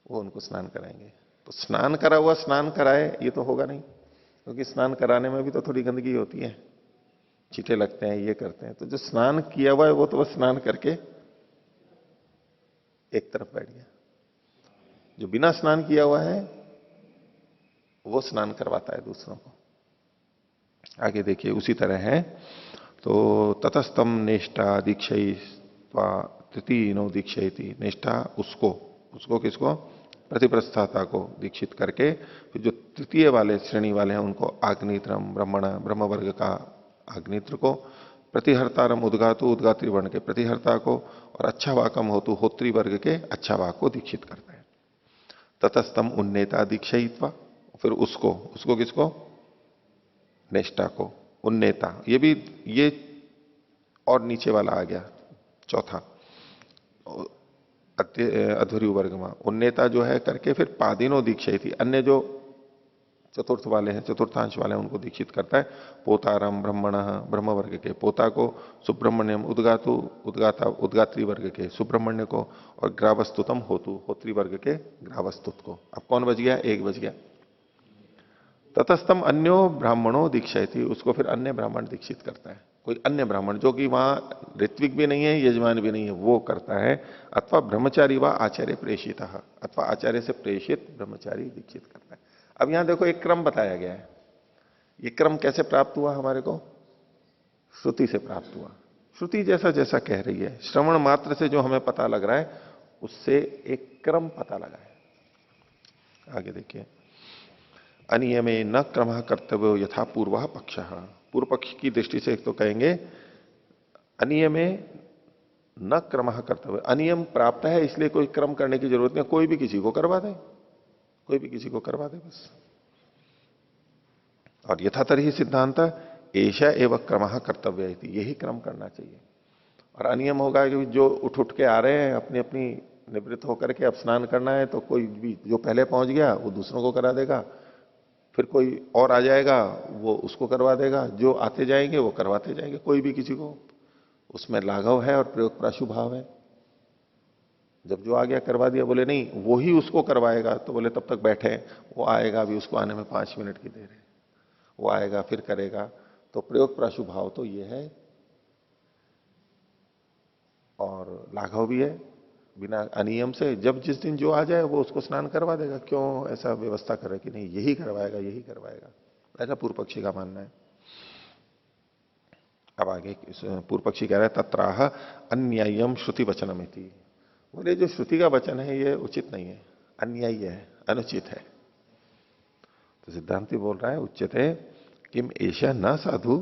वो उनको स्नान कराएंगे। तो स्नान करा हुआ स्नान कराए ये तो होगा नहीं, क्योंकि स्नान कराने में भी तो थोड़ी गंदगी होती है, छींटे लगते हैं, ये करते हैं। तो जो स्नान किया हुआ है वो तो बस स्नान करके एक तरफ बैठ गया, जो बिना स्नान किया हुआ है वो स्नान करवाता है दूसरों को। आगे देखिए उसी तरह है। तो ततस्तम नेष्टा दीक्षयित्वा तृतीयनो दीक्षयति, नेष्टा उसको, उसको किसको, प्रतिप्रस्थाता को दीक्षित करके फिर जो तृतीय वाले श्रेणी वाले हैं उनको आग्नेत्रम ब्रह्मण, ब्रह्म वर्ग का आग्नेत्र को, प्रतिहर्तारम उद्गातु, उद्गात्री वर्ण के प्रतिहर्ता को, और अच्छा वाकम होतु होत्री वर्ग के अच्छा वाक को दीक्षित करता है। ततस्तम उन्नेता दीक्षयित्वा, फिर उसको, उसको किसको, नेष्टा को, उन्नेता, ये भी ये और नीचे वाला आ गया चौथा अध्वर्यु वर्ग में। उन्नेता जो है करके फिर पादिनो दीक्षयति, अन्य जो चतुर्थ वाले हैं, चतुर्थांश वाले हैं, उनको दीक्षित करता है। पोतारम ब्रह्मण, ब्रह्म वर्ग के पोता को, सुब्रह्मण्यम उद्गातु, उद्गाता उद्गात्री वर्ग के सुब्रह्मण्य को, और ग्रावस्तुतम होतु, होत्री वर्ग के ग्रावस्तुत को। अब कौन बच गया, एक बच गया। ततस्तम अन्यो ब्राह्मणों दीक्षयति, उसको फिर अन्य ब्राह्मण दीक्षित करता है, कोई अन्य ब्राह्मण जो कि वहां ऋत्विक भी नहीं है, यजमान भी नहीं है, वो करता है। अथवा ब्रह्मचारी व आचार्य प्रेषित, अथवा आचार्य से प्रेषित ब्रह्मचारी दीक्षित करता है। अब यहां देखो एक क्रम बताया गया है। ये क्रम कैसे प्राप्त हुआ हमारे को, श्रुति से प्राप्त हुआ। श्रुति जैसा जैसा कह रही है, श्रवण मात्र से जो हमें पता लग रहा है उससे एक क्रम पता लगा है। आगे देखिए, अनियमे न क्रम कर्तव्य यथा पूर्व पक्ष, पूर्व पक्ष की दृष्टि से एक तो कहेंगे अनियमे न क्रम कर्तव्य, अनियम प्राप्त है इसलिए कोई क्रम करने की जरूरत नहीं, कोई भी किसी को करवा दे, कोई भी किसी को करवा दे बस। और यथातरी सिद्धांत ऐशा एवं क्रम कर्तव्य, यही क्रम करना चाहिए। और अनियम होगा कि जो उठ उठ के आ रहे हैं अपनी अपनी निवृत्त होकर के अब स्नान करना है, तो कोई भी जो पहले पहुंच गया वो दूसरों को करा देगा, फिर कोई और आ जाएगा वो उसको करवा देगा, जो आते जाएंगे वो करवाते जाएंगे, कोई भी किसी को उसमें लाघव है और प्रयोग प्राशुभाव है। जब जो आ गया करवा दिया, बोले नहीं वो ही उसको करवाएगा, तो बोले तब तक बैठे, वो आएगा अभी, उसको आने में 5 मिनट की देर है, वो आएगा फिर करेगा। तो प्रयोग प्राशुभाव तो ये है और लाघव भी है। बिना अनियम से जब जिस दिन जो आ जाए वो उसको स्नान करवा देगा, क्यों ऐसा व्यवस्था करे कि नहीं यही करवाएगा यही करवाएगा, ऐसा पूर्व पक्षी का मानना है। अब आगे पूर्व पक्षी कह रहा है तत्राह अन्याय्यम श्रुति वचनमिति, बोले जो श्रुति का वचन है ये उचित नहीं है, अन्याय्य है, अनुचित है। तो सिद्धांति बोल रहा है उच्यते किम ऐशा न साधु,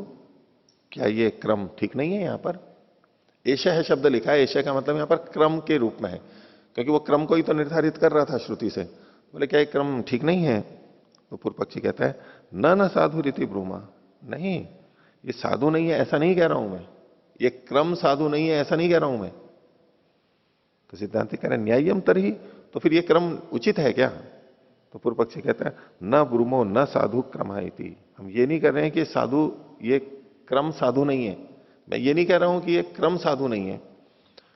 क्या ये क्रम ठीक नहीं है। यहां पर ऐशा है शब्द लिखा है, ऐशा का मतलब यहां पर क्रम के रूप में है, क्योंकि वो क्रम को ही तो निर्धारित कर रहा था श्रुति से। बोले क्या ये क्रम ठीक नहीं है। तो पूर्व पक्षी कहता है न साधु रीति ब्रूमा, नहीं ये साधु नहीं है ऐसा नहीं कह रहा हूं मैं, ये क्रम साधु नहीं है ऐसा नहीं कह रहा हूं मैं। तो सिद्धांति कह रहे न्याय्यम तरही, तो फिर ये क्रम उचित है क्या। तो पूर्व पक्षी कहता है न ब्रूमो न साधु क्रमाइति, हम ये नहीं कर रहे हैं कि साधु ये क्रम साधु नहीं है, मैं ये नहीं कह रहा हूं कि ये क्रम साधु नहीं है,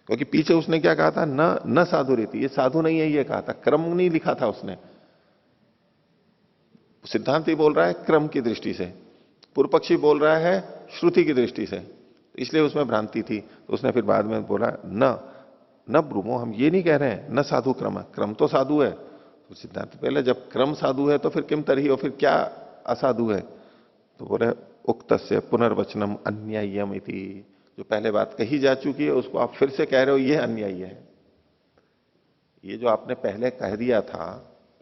क्योंकि पीछे उसने क्या कहा था, न साधु रीति, ये साधु नहीं है ये कहा था, क्रम नहीं लिखा था उसने। सिद्धांति बोल रहा है क्रम की दृष्टि से, पूर्व पक्षी बोल रहा है श्रुति की दृष्टि से, इसलिए उसमें भ्रांति थी। तो उसने फिर बाद में बोला न ब्रूमो, हम ये नहीं कह रहे हैं न साधु क्रम, क्रम तो साधु है। तो सिद्धांत पहले जब क्रम साधु है तो फिर किम तरही, और फिर क्या असाधु है। तो बोले उक्त से पुनर्वचनम अन्याय्यम इति, जो पहले बात कही जा चुकी है उसको आप फिर से कह रहे हो ये अन्याय्य है। ये जो आपने पहले कह दिया था,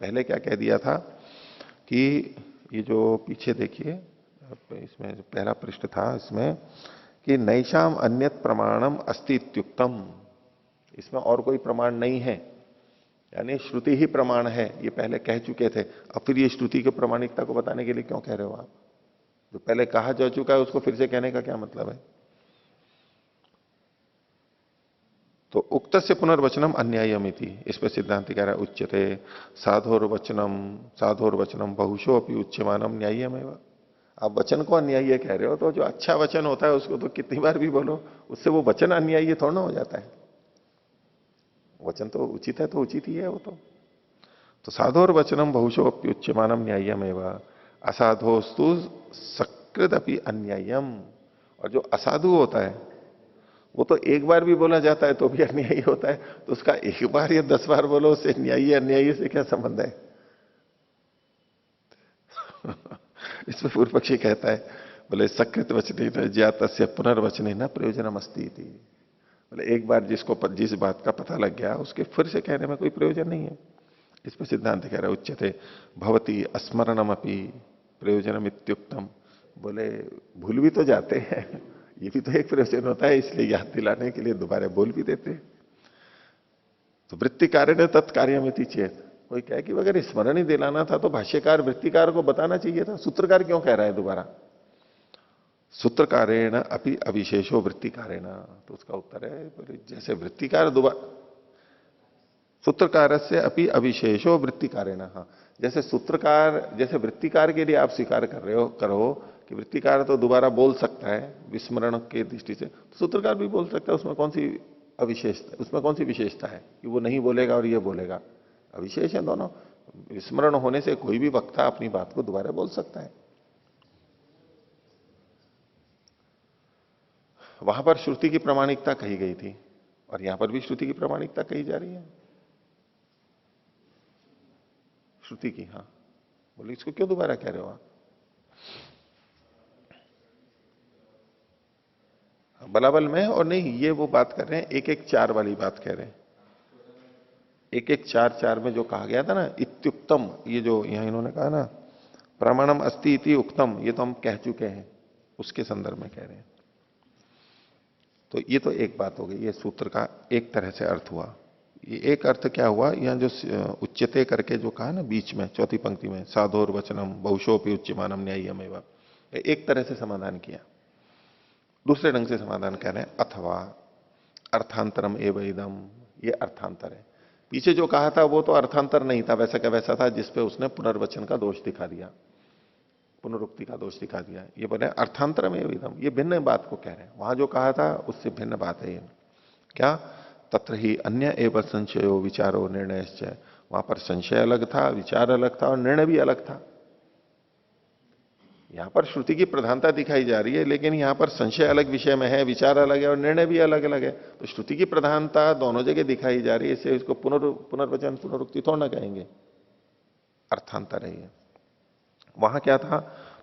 पहले क्या कह दिया था कि ये जो पीछे देखिए इसमें जो पहला पृष्ठ था इसमें कि नैशाम अन्यत प्रमाणम अस्तित्युक्तम, इसमें और कोई प्रमाण नहीं है, यानी श्रुति ही प्रमाण है, ये पहले कह चुके थे। अब फिर ये श्रुति की प्रमाणिकता को बताने के लिए क्यों कह रहे हो आप, जो पहले कहा जा चुका है उसको फिर से कहने का क्या मतलब है। तो उक्त से पुनर्वचनम अन्यायमिति, इस पर सिद्धांत कह रहा है उच्यते साधोर वचनम बहुशो अपनी उच्यमानम न्याय्यमेव, आप वचन को अन्यायी कह रहे हो, तो जो अच्छा वचन होता है उसको तो कितनी बार भी बोलो, उससे वो वचन अन्यायी थोड़ा ना हो जाता है। वचन तो उचित है तो उचित ही है वो तो साधोर वचनम बहुशो अप्युच्यमानम न्याय्यम एवं असाधोस्तु सकृत अपनी अन्याय्यम। और जो असाधु होता है वो तो एक बार भी बोला जाता है तो भी अन्यायी होता है, तो उसका एक बार या 10 बार बोलो, उससे न्यायी अन्यायी से क्या संबंध है? इसमें पूर्व पक्षी कहता है, बोले सकृत वचने ज्ञात पुनर्वचने न प्रयोजनम अस्ति इति। बोले एक बार जिस बात का पता लग गया उसके फिर से कहने में कोई प्रयोजन नहीं है। इस पर सिद्धांत कह रहा है उच्यते भवती स्मरणम अपि प्रयोजनम इत्युक्तम। बोले भूल भी तो जाते हैं, ये भी तो एक प्रयोजन होता है, इसलिए याद दिलाने के लिए दोबारा बोल भी देते हैं। तो वृत्ति कार्य ने तत्कार्यमिति चेत, कोई कहे कि अगर स्मरण ही दिलाना था तो भाष्यकार वृत्तिकार को बताना चाहिए था, सूत्रकार क्यों कह रहा है दोबारा? सूत्रकारेण अपि अविशेषो वृत्तिकारेण। तो उसका उत्तर है, बोले जैसे वृत्तिकार दोबारा सूत्रकार से अपि अविशेषो वृत्तिकारेण। हाँ, जैसे सूत्रकार, जैसे वृत्तिकार के लिए आप स्वीकार कर रहे हो करो कि वृत्तिकार तो दोबारा बोल सकता है विस्मरण के दृष्टि से, तो सूत्रकार भी बोल सकता है। उसमें कौन सी अविशेषता, उसमें कौन सी विशेषता है कि वो नहीं बोलेगा और ये बोलेगा? अविशेष है दोनों। विस्मरण होने से कोई भी वक्ता अपनी बात को दोबारा बोल सकता है। वहां पर श्रुति की प्रामाणिकता कही गई थी और यहां पर भी श्रुति की प्रामाणिकता कही जा रही है। श्रुति की, हाँ। बोले इसको क्यों दोबारा कह रहे हो आप? बलाबल में और नहीं, ये वो बात कर रहे हैं 1-1-4 वाली बात कह रहे हैं। 1-1-4 में जो कहा गया था ना इत्युक्तम, ये जो यहां इन्होंने कहा ना प्रमाणम अस्ति इति उक्तम, ये तो हम कह चुके हैं, उसके संदर्भ में कह रहे हैं। तो ये तो एक बात हो गई, ये सूत्र का एक तरह से अर्थ हुआ। ये एक अर्थ क्या हुआ, यहां जो उच्चते करके जो कहा ना बीच में चौथी पंक्ति में, साधोर वचनम बहुशोपि उच्यमानम न्याय्यम एवं, एक तरह से समाधान किया। दूसरे ढंग से समाधान कह रहे हैं अथवा अर्थांतरम एवं इदम, ये अर्थांतर है। पीछे जो कहा था वो तो अर्थांतर नहीं था, वैसा क्या वैसा था, जिसपे उसने पुनर्वचन का दोष दिखा दिया, पुनरुक्ति का दोष दिखा दिया। ये बोले अर्थांतरम एवं इदम, ये भिन्न बात को कह रहे हैं। वहां जो कहा था उससे भिन्न बात है ये। क्या? तत्र ही अन्य एवं संशयो विचारो निर्णयश्च, वहां पर संशय अलग था, विचार अलग था और निर्णय भी अलग था। यहां पर श्रुति की प्रधानता दिखाई जा रही है, लेकिन यहां पर संशय अलग विषय में है, विचार अलग है और निर्णय भी अलग अलग है। तो श्रुति की प्रधानता दोनों जगह दिखाई जा रही है, इससे इसको पुनर्वचन पुनरुक्ति थोड़ा ना कहेंगे, अर्थांतर है ये। वहां क्या था?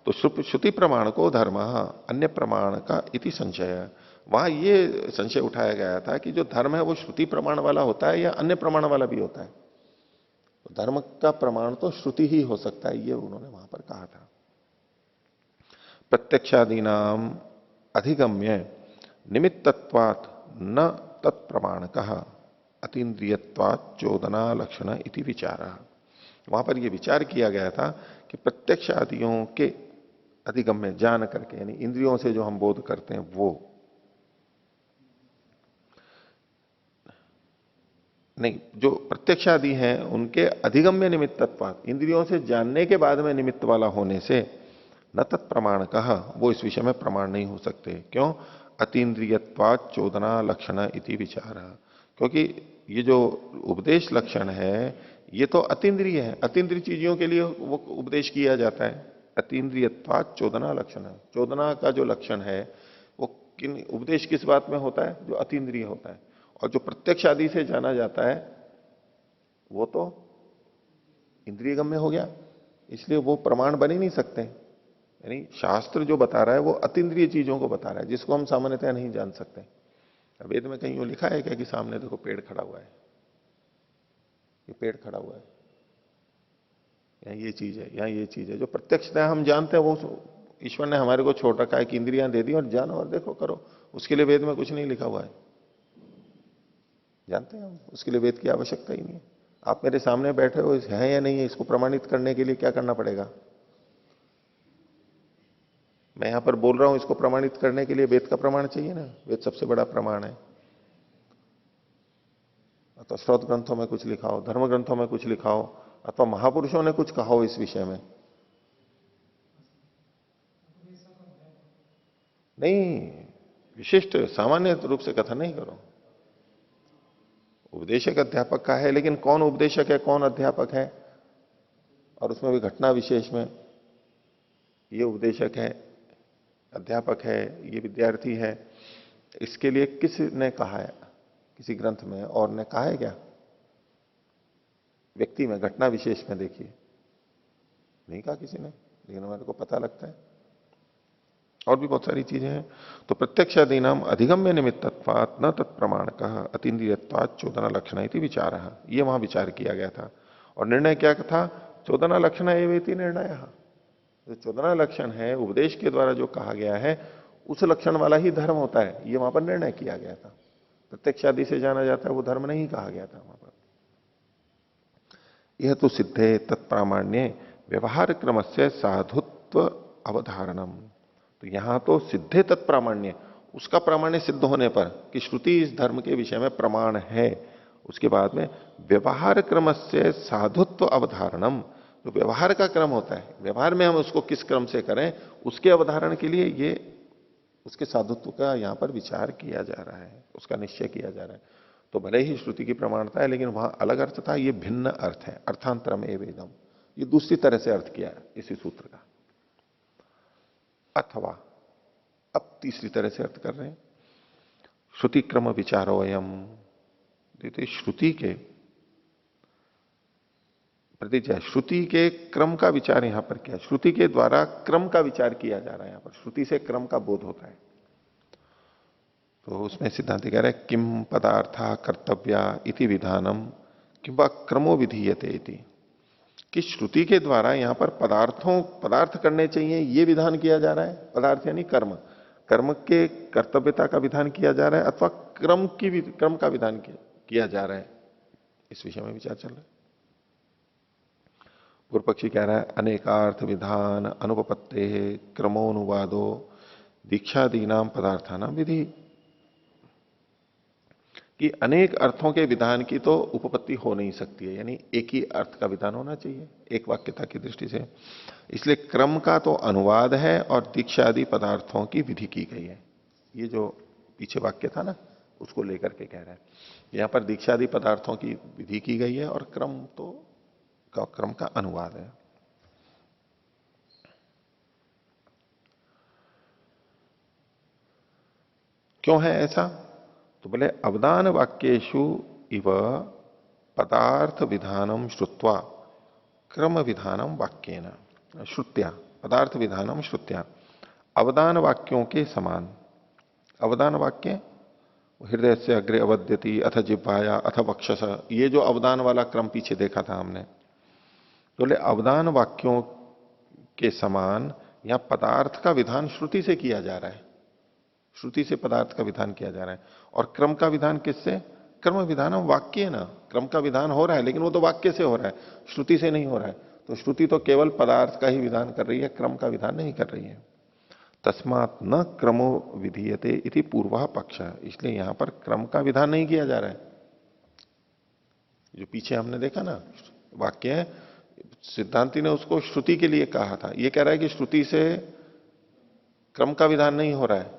तो श्रुति प्रमाण को धर्म अन्य प्रमाण का इति संशय, वहां ये संशय उठाया गया था कि जो धर्म है वो श्रुति प्रमाण वाला होता है या अन्य प्रमाण वाला भी होता है। तो धर्म का प्रमाण तो श्रुति ही हो सकता है, ये उन्होंने वहां पर कहा था। प्रत्यक्षादीनाम अधिगम्य निमित्तत्वात् न तत्प्रमाण कहा अतीन्द्रियत्वात् चोदना लक्षण इति विचार। वहां पर यह विचार किया गया था कि प्रत्यक्ष आदियों के अधिगम्य जान करके, यानी इंद्रियों से जो हम बोध करते हैं वो नहीं, जो प्रत्यक्ष आदि हैं उनके अधिगम्य निमित्तत्वात्, इंद्रियों से जानने के बाद में निमित्त वाला होने से न तत्प्रमाण कहा, वो इस विषय में प्रमाण नहीं हो सकते। क्यों? अतीन्द्रियत्वात् चोदना लक्षण इति विचार, क्योंकि ये जो उपदेश लक्षण है ये तो अतीन्द्रिय है, अतीन्द्रिय चीजों के लिए वो उपदेश किया जाता है। अतीन्द्रियत्वात् चोदना लक्षण, चोदना का जो लक्षण है वो किन उपदेश किस बात में होता है? जो अतीन्द्रिय होता है। और जो प्रत्यक्ष आदि से जाना जाता है वो तो इंद्रिय गम्य हो गया, इसलिए वो प्रमाण बन ही नहीं सकते। यानी शास्त्र जो बता रहा है वो अतीन्द्रिय चीजों को बता रहा है, जिसको हम सामान्यतः नहीं जान सकते। वेद में कहीं वो लिखा है क्या कि सामने देखो पेड़ खड़ा हुआ है, ये पेड़ खड़ा हुआ है, यहाँ ये चीज है, यहाँ ये चीज है। जो प्रत्यक्षतः हम जानते हैं वो ईश्वर ने हमारे को छोड़ रखा है कि इंद्रियां दे दी और जानो और देखो करो, उसके लिए वेद में कुछ नहीं लिखा हुआ है। जानते हैं हम, उसके लिए वेद की आवश्यकता ही नहीं है। आप मेरे सामने बैठे हो, है या नहीं है, इसको प्रमाणित करने के लिए क्या करना पड़ेगा? मैं यहां पर बोल रहा हूं, इसको प्रमाणित करने के लिए वेद का प्रमाण चाहिए ना, वेद सबसे बड़ा प्रमाण है। तो स्रोत ग्रंथों में कुछ लिखा हो, धर्म ग्रंथों में कुछ लिखा हो, अथवा महापुरुषों ने कुछ कहा हो इस विषय में, नहीं, विशिष्ट सामान्य रूप से कथन नहीं करो। उपदेशक अध्यापक का है, लेकिन कौन उपदेशक है, कौन अध्यापक है, और उसमें भी घटना विशेष में ये उपदेशक है, अध्यापक है, ये विद्यार्थी है, इसके लिए किसने कहा है? किसी ग्रंथ में और ने कहा है क्या? व्यक्ति में, घटना विशेष में देखिए, नहीं कहा किसी ने, लेकिन हमारे को पता लगता है। और भी बहुत सारी चीजें हैं। तो प्रत्यक्षादीनाम अधिगम्य निमित्तत्वात् न तत्प्रमाण कहा अतीन्द्रियत्वात् चोदना लक्षण इति विचार, ये वहां विचार किया गया था। और निर्णय क्या था? चोदना लक्षण एवेति निर्णय। जो चोदना लक्षण है, उपदेश के द्वारा जो कहा गया है, उस लक्षण वाला ही धर्म होता है, ये वहां पर निर्णय किया गया था। प्रत्यक्षादि से जाना जाता है वो धर्म नहीं कहा गया था वहां पर। यह तो सिद्धे तत्प्रामाण्य व्यवहार क्रम से साधुत्व अवधारणम। तो यहां तो सिद्धे तत्प्रामाण्य, उसका प्रामाण्य सिद्ध होने पर कि श्रुति इस धर्म के विषय में प्रमाण है, उसके बाद में व्यवहार क्रम से साधुत्व अवधारणम, जो व्यवहार का क्रम होता है, व्यवहार में हम उसको किस क्रम से करें, उसके अवधारण के लिए ये उसके साधुत्व का यहां पर विचार किया जा रहा है, उसका निश्चय किया जा रहा है। तो भले ही श्रुति की प्रमाणता है, लेकिन वहां अलग अर्थ था, ये भिन्न अर्थ है, अर्थांतरम एवेदम, ये दूसरी तरह से अर्थ किया इसी सूत्र का। अथवा, अब तीसरी तरह से अर्थ कर रहे हैं, श्रुति क्रम विचारो अयम, श्रुति के प्रतिज्ञा, श्रुति के क्रम का विचार यहां पर किया, श्रुति के द्वारा क्रम का विचार किया जा रहा है। यहां पर श्रुति से क्रम का बोध होता है। तो उसमें सिद्धांत कह रहे हैं किम पदार्था कर्तव्या इति विधानम किंवा क्रमो विधीयते इति, कि श्रुति के द्वारा यहां पर पदार्थ करने चाहिए ये विधान किया जा रहा है। पदार्थ यानी कर्म, कर्म के कर्तव्यता का विधान किया जा रहा है, अथवा क्रम का विधान किया जा रहा है, इस विषय में विचार चल रहा है। पूर्व पक्षी कह रहा है अनेकार्थ विधान अनुपपत्ते क्रमोनुवादो दीक्षादीनाम पदार्थानाम विधि, कि अनेक अर्थों के विधान की तो उपपत्ति हो नहीं सकती है, यानी एक ही अर्थ का विधान होना चाहिए एक वाक्यता की दृष्टि से। इसलिए क्रम का तो अनुवाद है और दीक्षादि पदार्थों की विधि की गई है। ये जो पीछे वाक्य था ना, उसको लेकर के कह रहा है, यहां पर दीक्षादि पदार्थों की विधि की गई है और क्रम का अनुवाद है। क्यों है ऐसा? तो बोले अवदान वाक्येषु इव पदार्थ विधानम श्रुत्वा क्रम विधानम वाक्येन, श्रुत्या पदार्थ विधानम श्रुत्या, अवदान वाक्यों के समान। अवदान वाक्य हृदय से अग्रे अवद्यति अथ जिह्वाया अथ वक्षस, ये जो अवदान वाला क्रम पीछे देखा था हमने, तो बोले अवदान वाक्यों के समान यहां पदार्थ का विधान श्रुति से किया जा रहा है, श्रुति से पदार्थ का विधान किया जा रहा है। और क्रम का विधान किससे? कर्म विधान वाक्य ना, क्रम का विधान हो रहा है, लेकिन वो तो वाक्य से हो रहा है, श्रुति से नहीं हो रहा है। तो श्रुति तो केवल पदार्थ का ही विधान कर रही है, क्रम का विधान नहीं कर रही है। तस्मात् न क्रमो विधीयते इति पूर्व पक्ष, इसलिए यहां पर क्रम का विधान नहीं किया जा रहा है। जो पीछे हमने देखा ना वाक्य है, सिद्धांति ने उसको श्रुति के लिए कहा था, ये कह रहा है कि श्रुति से क्रम का विधान नहीं हो रहा है,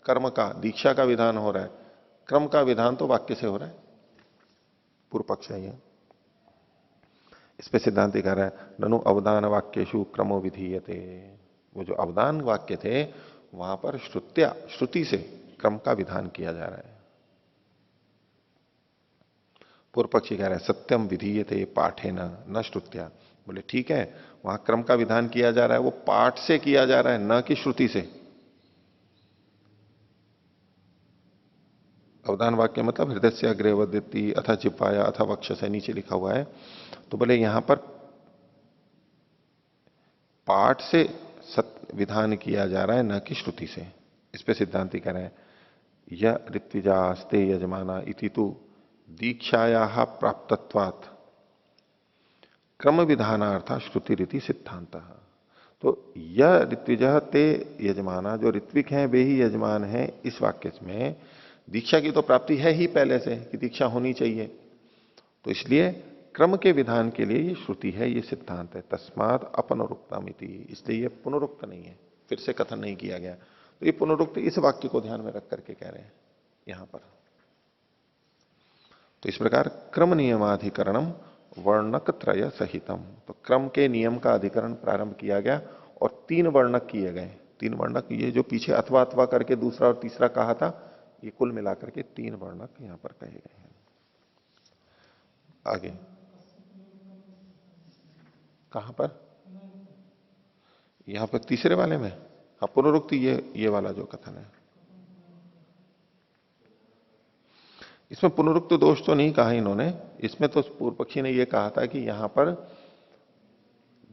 कर्म का दीक्षा का विधान हो रहा है, क्रम का विधान तो वाक्य से हो रहा है। पूर्व पक्ष है ये। इस पे सिद्धांति कह रहा है ननु अवदान वाक्येषु क्रमो विधीयते, वो जो अवदान वाक्य थे वहां पर श्रुति से क्रम का विधान किया जा रहा है। पूर्व पक्षी कह रहा है सत्यम विधीयते पाठेन न श्रुत्या, बोले ठीक है, वहां क्रम का विधान किया जा रहा है, वो पाठ से किया जा रहा है, न कि श्रुति से। अवदान वाक्य मतलब हृदय से अग्रे वदति अथा जिह्वाया अथा वक्ष से नीचे लिखा हुआ है। तो बोले यहां पर पाठ से विधान किया जा रहा है, न कि श्रुति से। इस पे सिद्धांति कह रहे हैं यह ऋत्विजास्ते यजमाना इति तु दीक्षाया प्राप्तत्वात् क्रम विधानार्थ श्रुति रीति सिद्धांत। तो यह ऋत्विज ते यजमाना, जो ऋत्विक हैं वे ही यजमान हैं, इस वाक्य में दीक्षा की तो प्राप्ति है ही पहले से कि दीक्षा होनी चाहिए, तो इसलिए क्रम के विधान के लिए ये श्रुति है, ये सिद्धांत है। तस्माद अपनुरुक्तम इति, इसलिए ये पुनरुक्त नहीं है, फिर से कथन नहीं किया गया। तो ये पुनरुक्त इस वाक्य को ध्यान में रख करके कह रहे हैं यहां पर। तो इस प्रकार क्रम नियमाधिकरणम वर्णक त्रय सहितम, तो क्रम के नियम का अधिकरण प्रारंभ किया गया और 3 वर्णक किए गए। 3 वर्णक, ये जो पीछे अथवा अथवा करके दूसरा और तीसरा कहा था, ये कुल मिलाकर के 3 वर्णक यहां पर कहे गए हैं। आगे कहां पर? यहां पर तीसरे वाले में, हाँ पुनरुक्ति, ये वाला जो कथन है, इसमें पुनरुक्त दोष तो नहीं कहा इन्होंने। इसमें तो पूर्व पक्षी ने यह कहा था कि यहां पर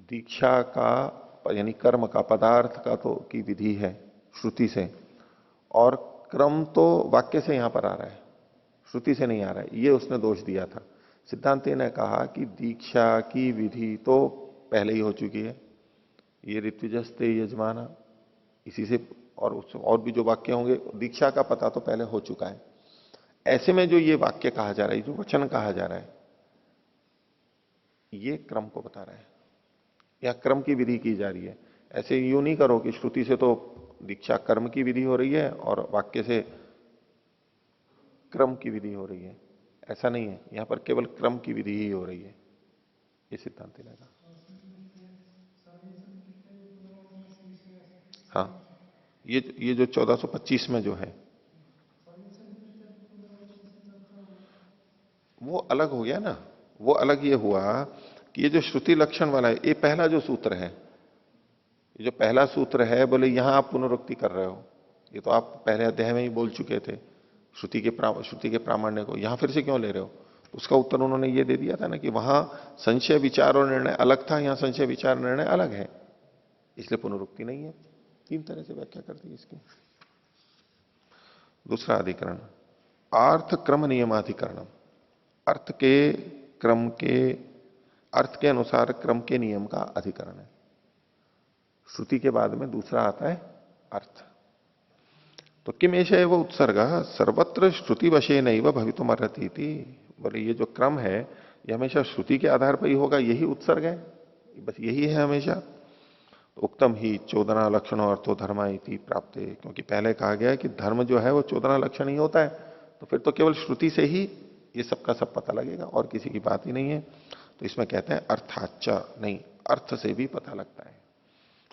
दीक्षा का यानी कर्म का, पदार्थ का तो की विधि है श्रुति से, और क्रम तो वाक्य से यहां पर आ रहा है, श्रुति से नहीं आ रहा है, ये उसने दोष दिया था। सिद्धांति ने कहा कि दीक्षा की विधि तो पहले ही हो चुकी है, ये ऋत्विजस्ते यजमाना, इसी से और भी जो वाक्य होंगे, दीक्षा का पता तो पहले हो चुका है। ऐसे में जो ये वाक्य कहा जा रहा है, जो वचन कहा जा रहा है, ये क्रम को बता रहा है या क्रम की विधि की जा रही है। ऐसे यूं नहीं करो कि श्रुति से तो दीक्षा कर्म की विधि हो रही है और वाक्य से क्रम की विधि हो रही है, ऐसा नहीं है। यहां पर केवल क्रम की विधि ही हो रही है, ये सिद्धांत ने कहा। हाँ, ये जो 1425 में जो है वो अलग हो गया ना। वो अलग ये हुआ कि ये जो श्रुति लक्षण वाला है, ये पहला जो सूत्र है, ये जो पहला सूत्र है, बोले यहां आप पुनरुक्ति कर रहे हो, ये तो आप पहले अध्याय में ही बोल चुके थे श्रुति के प्रामाण्य को, यहां फिर से क्यों ले रहे हो? उसका उत्तर उन्होंने ये दे दिया था ना कि वहां संशय विचार और निर्णय अलग था, यहां संशय विचार निर्णय अलग है, इसलिए पुनरुक्ति नहीं है। 3 तरह से व्याख्या कर दी इसकी। दूसरा अधिकरण अर्थ क्रम नियमाधिकरणम, अर्थ के अनुसार क्रम के नियम का अधिकरण है। श्रुति के बाद में दूसरा आता है अर्थ। तो किम एष एव उत्सर्ग सर्वत्र श्रुति वशे नैव भवितुम अर्हति थी, बोले ये जो क्रम है ये हमेशा श्रुति के आधार पर ही होगा, यही उत्सर्ग है, बस यही है हमेशा। तो उक्तम ही 14 लक्षणों अर्थो धर्मा इति प्राप्त, क्योंकि पहले कहा गया है कि धर्म जो है वो 14 लक्षण ही होता है, तो फिर तो केवल श्रुति से ही ये सबका सब पता लगेगा और किसी की बात ही नहीं है। तो इसमें कहते हैं अर्थाच, नहीं, अर्थ से भी पता लगता है।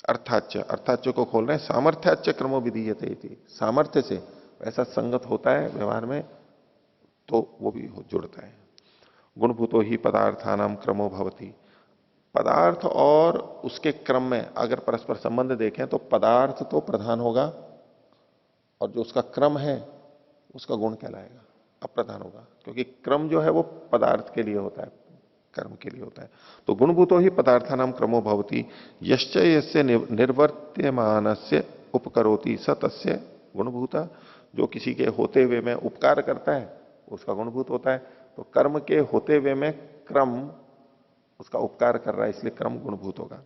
अर्थाच को खोल रहे हैं, सामर्थ्याच क्रमो विधीयते इति, सामर्थ्य से ऐसा संगत होता है व्यवहार में तो वो भी जुड़ता है। गुणभूतो ही पदार्थानाम क्रमो भवति, पदार्थ और उसके क्रम में अगर परस्पर संबंध देखें तो पदार्थ तो प्रधान होगा और जो उसका क्रम है उसका गुण कहलाएगा, अप्रधान होगा, क्योंकि क्रम जो है वो पदार्थ के लिए होता है, कर्म के लिए होता है। तो गुणभूतो ही पदार्थानाम क्रमो भवति, यश्च यस्य निर्वर्त्यमानस्य उपकरोति स तस्य गुणभूता, जो किसी के होते हुए में उपकार करता है उसका गुणभूत होता है। तो कर्म के होते हुए में क्रम उसका उपकार कर रहा है, इसलिए क्रम गुणभूत होगा।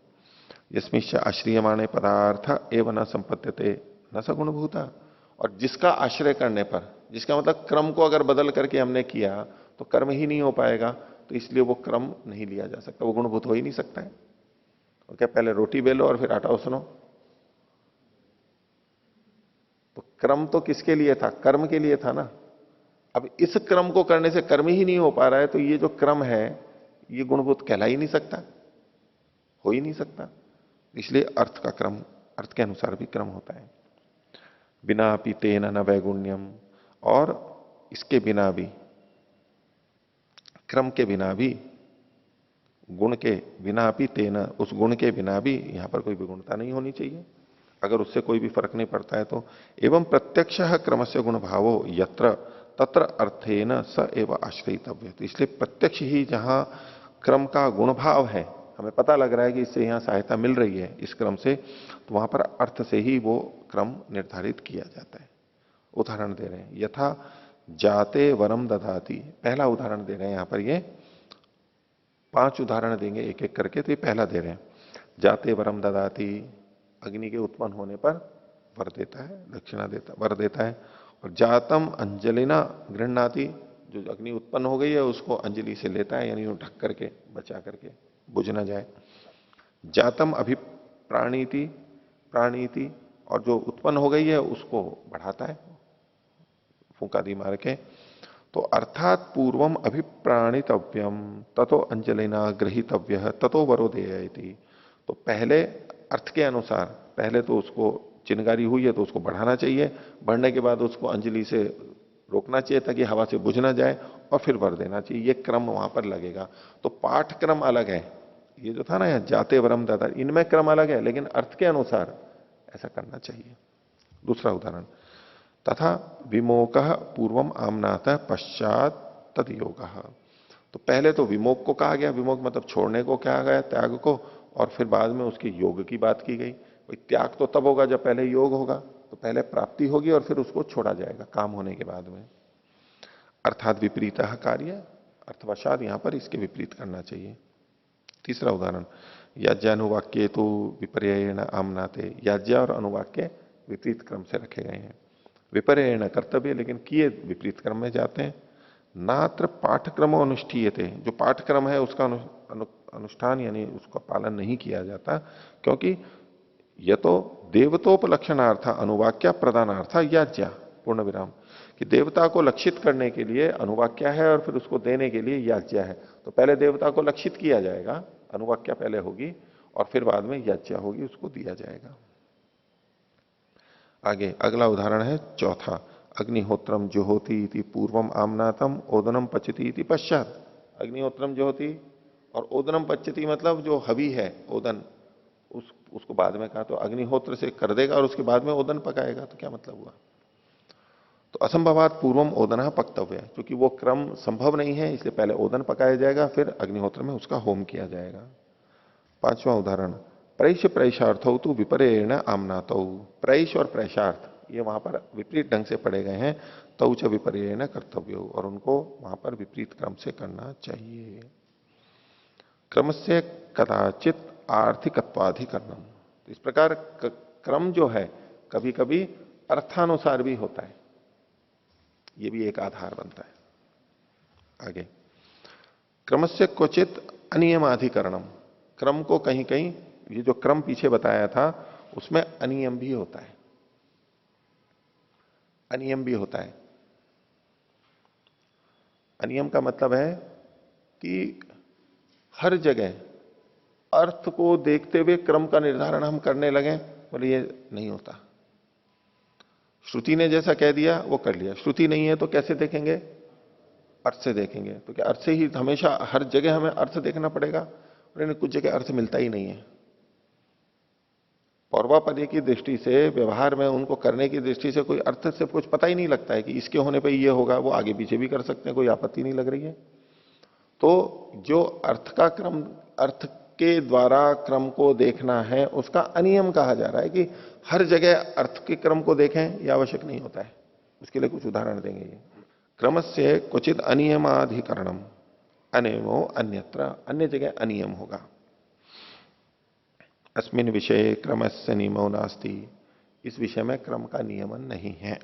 यस्मिश्च आश्रियमाणे पदार्थ एवं न संपद्यते न स गुणभूता, और जिसका आश्रय करने पर, जिसका मतलब क्रम को अगर बदल करके हमने किया तो कर्म ही नहीं हो पाएगा, तो इसलिए वो क्रम नहीं लिया जा सकता, वो गुणभूत हो ही नहीं सकता है। और क्या पहले रोटी बेलो और फिर आटा उसनो? तो क्रम तो किसके लिए था? कर्म के लिए था ना। अब इस क्रम को करने से कर्म ही नहीं हो पा रहा है, तो ये जो क्रम है ये गुणभूत कहला ही नहीं सकता, हो ही नहीं सकता। इसलिए अर्थ का क्रम, अर्थ के अनुसार भी क्रम होता है। बिना अपि तेन न वैगुण्यम, और इसके बिना भी, क्रम के बिना भी, गुण के बिना भी तेन, उस गुण के बिना भी यहां पर कोई विगुणता नहीं होनी चाहिए, अगर उससे कोई भी फर्क नहीं पड़ता है तो। एवं प्रत्यक्ष क्रमस्य गुण भावो यत्र तत्र अर्थेन स एव आश्रयितव्य, तो इसलिए प्रत्यक्ष ही जहां क्रम का गुण भाव है, हमें पता लग रहा है कि इससे यहां सहायता मिल रही है इस क्रम से, तो वहां पर अर्थ से ही वो क्रम निर्धारित किया जाता है। उदाहरण दे रहे हैं, यथा जाते वरम दधाति, पहला उदाहरण दे रहे हैं यहां पर, ये 5 उदाहरण देंगे एक एक करके, तो ये पहला दे रहे हैं। जाते वरम दधाति, अग्नि के उत्पन्न होने पर वर देता है, दक्षिणा देता, वर देता है। और जातम अंजलिना गृहणाति, जो अग्नि उत्पन्न हो गई है उसको अंजलि से लेता है, यानी वो ढक करके, बचा करके, बुझ ना जाए। जातम अभिप्राणीति, प्राणीति, और जो उत्पन्न हो गई है उसको बढ़ाता है फूंकादी मार के। तो अर्थात पूर्वम अभिप्राणितव्यम ततो अंजलिना ग्रहीतव्य ततो वरोदेय इति। तो पहले अर्थ के अनुसार, पहले तो उसको चिनगारी हुई है तो उसको बढ़ाना चाहिए, बढ़ने के बाद उसको अंजलि से रोकना चाहिए ताकि हवा से बुझ ना जाए, और फिर वर देना चाहिए। ये क्रम वहां पर लगेगा। तो पाठ क्रम अलग है, ये जो था ना यहाँ जाते वरम दाता, इनमें क्रम अलग है, लेकिन अर्थ के अनुसार ऐसा करना चाहिए। दूसरा उदाहरण, तथा विमोक पूर्वम आमनाथ पश्चात तद योग। तो पहले तो विमोक को कहा गया, विमोक मतलब छोड़ने को कहा गया, त्याग को, और फिर बाद में उसके योग की बात की गई। भाई त्याग तो तब होगा जब पहले योग होगा, तो पहले प्राप्ति होगी और फिर उसको छोड़ा जाएगा काम होने के बाद में। अर्थात विपरीत कार्य, अर्थवशात यहां पर इसके विपरीत करना चाहिए। तीसरा उदाहरण, याज्ञ अनुवाक्य तो विपर्ययण आमनाते, याज्ञ और अनुवाक्य विपरीत क्रम से रखे गए हैं। विपर्ययण कर्तव्य लेकिन किए विपरीत क्रम में जाते हैं। नात्र पाठक्रमो अनुष्ठीयते, जो पाठक्रम है उसका अनुष्ठान यानी उसका पालन नहीं किया जाता, क्योंकि यह तो देवतोपलक्षणार्थ अनुवाक्या प्रदानार्थ याज्ञा पूर्ण विराम, कि देवता को लक्षित करने के लिए अनुवाक्या है और फिर उसको देने के लिए याज्ञा है। तो पहले देवता को लक्षित किया जाएगा, अनुवाक्या पहले होगी, और फिर बाद में याज्ञा होगी, उसको दिया जाएगा। आगे अगला उदाहरण है चौथा, अग्निहोत्रम जुहोति इति पूर्वम आमनातम ओदनम पचती इति पश्चात। अग्निहोत्रम जुहोति और ओदनम पच्यति मतलब जो हवि है ओदन, उसको बाद में कहा। तो अग्निहोत्र से कर देगा और उसके बाद में ओदन पकाएगा, तो क्या मतलब हुआ? तो असंभवात पूर्वम ओदन पक्तव्य, क्योंकि वो क्रम संभव नहीं है, इसलिए पहले ओदन पकाया जाएगा फिर अग्निहोत्र में उसका होम किया जाएगा। पांचवा उदाहरण, प्रैश प्रैशार्थ तो विपर्यण आमनात। प्रैश और प्रैशार्थ ये वहां पर विपरीत ढंग से पढ़े गए हैं, तौ च विपर्यण कर्तव्य, और उनको वहां पर विपरीत क्रम से करना चाहिए। क्रम से कदाचित आर्थिकत्वाधिकरणम, इस प्रकार क्रम जो है कभी कभी अर्थानुसार भी होता है, ये भी एक आधार बनता है। आगे क्रम से क्वचित अनियमाधिकरणम, क्रम को कहीं कहीं, ये जो क्रम पीछे बताया था उसमें अनियम भी होता है, अनियम भी होता है। अनियम का मतलब है कि हर जगह अर्थ को देखते हुए क्रम का निर्धारण हम करने लगे, बोले ये नहीं होता। श्रुति ने जैसा कह दिया वो कर लिया, श्रुति नहीं है तो कैसे देखेंगे? अर्थ से देखेंगे। तो क्या अर्थ से ही हमेशा हर जगह हमें अर्थ देखना पड़ेगा? और कुछ जगह अर्थ मिलता ही नहीं है। पौर्वापर्य की दृष्टि से, व्यवहार में उनको करने की दृष्टि से कोई अर्थ से कुछ पता ही नहीं लगता है कि इसके होने पे ये होगा, वो आगे पीछे भी कर सकते हैं, कोई आपत्ति नहीं लग रही है। तो जो अर्थ का क्रम, अर्थ के द्वारा क्रम को देखना है, उसका अनियम कहा जा रहा है कि हर जगह अर्थ के क्रम को देखें, यह आवश्यक नहीं होता है। उसके लिए कुछ उदाहरण देंगे। ये क्रम से क्वचित अनियमाधिकरणम, अनियमो अन्यत्र, अन्य जगह अनियम होगा। अस्मिन विषय क्रमस्य नियमो नास्ति, इस विषय में क्रम का नियमन नहीं है।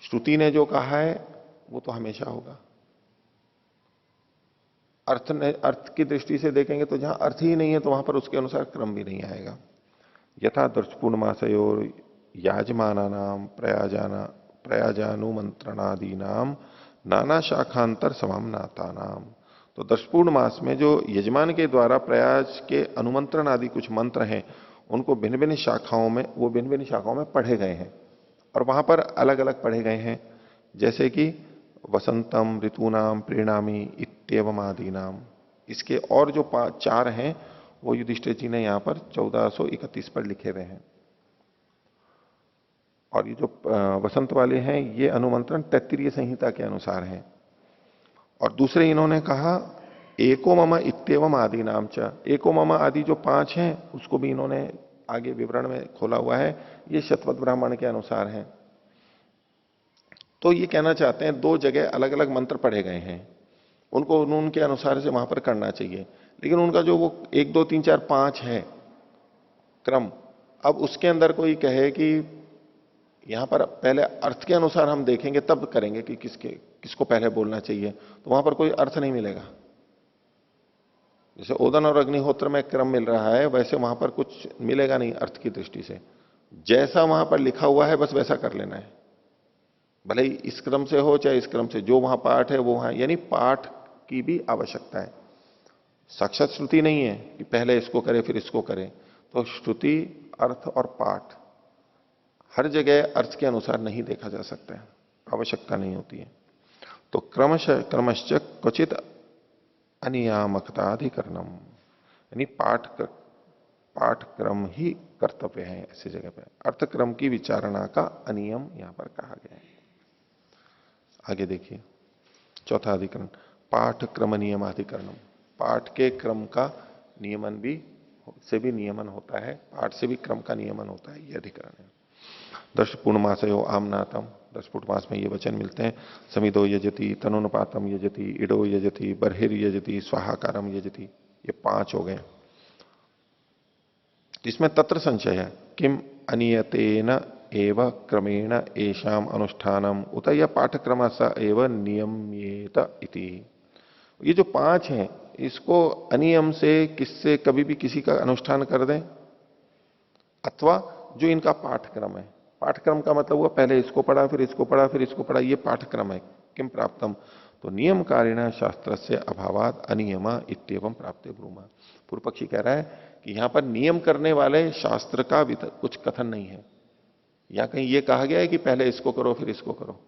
श्रुति ने जो कहा है वो तो हमेशा होगा। अर्थ की दृष्टि से देखेंगे तो जहां अर्थ ही नहीं है तो वहां पर उसके अनुसार क्रम भी नहीं आएगा। यथा दर्शपूर्णमासयोर याजमाना नाम प्रयाजानुमंत्रणादि नाम नाना शाखांतर समामनाता नाम। तो दर्शपूर्ण मास में जो यजमान के द्वारा प्रयाज के अनुमंत्रण आदि कुछ मंत्र हैं, उनको भिन्न भिन्न शाखाओं में, वो भिन्न भिन्न शाखाओं में पढ़े गए हैं और वहां पर अलग अलग पढ़े गए हैं। जैसे कि वसंतम ऋतूनाम प्रेणामी इत्येवम आदि नाम। इसके और जो चार हैं वो युधिष्ठिर जी ने यहां पर 1431 पर लिखे हुए हैं। और ये जो वसंत वाले हैं ये अनुमंत्रण तैत्तिरीय संहिता के अनुसार हैं। और दूसरे इन्होंने कहा एको मम इत्येवम आदि नाम च, एको मम आदि जो 5 हैं उसको भी इन्होंने आगे विवरण में खोला हुआ है, ये शतवत ब्राह्मण के अनुसार है। तो ये कहना चाहते हैं 2 जगह अलग अलग मंत्र पढ़े गए हैं, उनको उनके अनुसार से वहां पर करना चाहिए। लेकिन उनका जो वो 1 2 3 4 5 है क्रम, अब उसके अंदर कोई कहे कि यहां पर पहले अर्थ के अनुसार हम देखेंगे तब करेंगे कि किसको पहले बोलना चाहिए, तो वहां पर कोई अर्थ नहीं मिलेगा। जैसे ओदन और अग्निहोत्र में क्रम मिल रहा है, वैसे वहां पर कुछ मिलेगा नहीं अर्थ की दृष्टि से। जैसा वहां पर लिखा हुआ है बस वैसा कर लेना है, भले ही इस क्रम से हो चाहे इस क्रम से, जो वहां पाठ है वो वहां, यानी पाठ की भी आवश्यकता है। साक्षात श्रुति नहीं है कि पहले इसको करे फिर इसको करे। तो श्रुति, अर्थ और पाठ हर जगह अर्थ के अनुसार नहीं देखा जा सकता है, आवश्यकता नहीं होती है। तो क्रमश्च क्वचित अनियामकताधिकरणम, यानी पाठ क्रम ही कर्तव्य है ऐसी जगह पे। अर्थ क्रम की विचारणा का अनियम यहां पर कहा गया है। आगे देखिए चौथा अधिकरण, पाठ क्रम नियमाधिकरणम। पाठ के क्रम का नियमन भी से भी नियमन होता है, पाठ से भी क्रम का नियमन होता है, यह अधिकरण है। दर्श पूर्णमासयो आमनातम, दर्श पूर्णमास में ये वचन मिलते हैं। समिदो यजति, तनुनुपातम यजति, इडो यजति, बर्हिर यजति, स्वाहाकारम यजति, ये 5 हो गए। इसमें तत्र संशय है, किम अनियतेन एव क्रमेण एषाम अनुष्ठानम उत या पाठक्रम स एव नियम्येत इति। ये जो 5 हैं, इसको अनियम से किससे कभी भी किसी का अनुष्ठान कर दें, अथवा जो इनका पाठक्रम है, पाठक्रम का मतलब हुआ पहले इसको पढ़ा फिर इसको पढ़ा फिर इसको पढ़ा, ये पाठक्रम है। किम प्राप्तम, तो नियम कारिण शास्त्र से अभावात अनियमा इत्येवं प्राप्ते ब्रूमा। पूर्व पक्षी कह रहा है कि यहां पर नियम करने वाले शास्त्र का भी कुछ कथन नहीं है। यहां कहीं ये कहा गया है कि पहले इसको करो फिर इसको करो।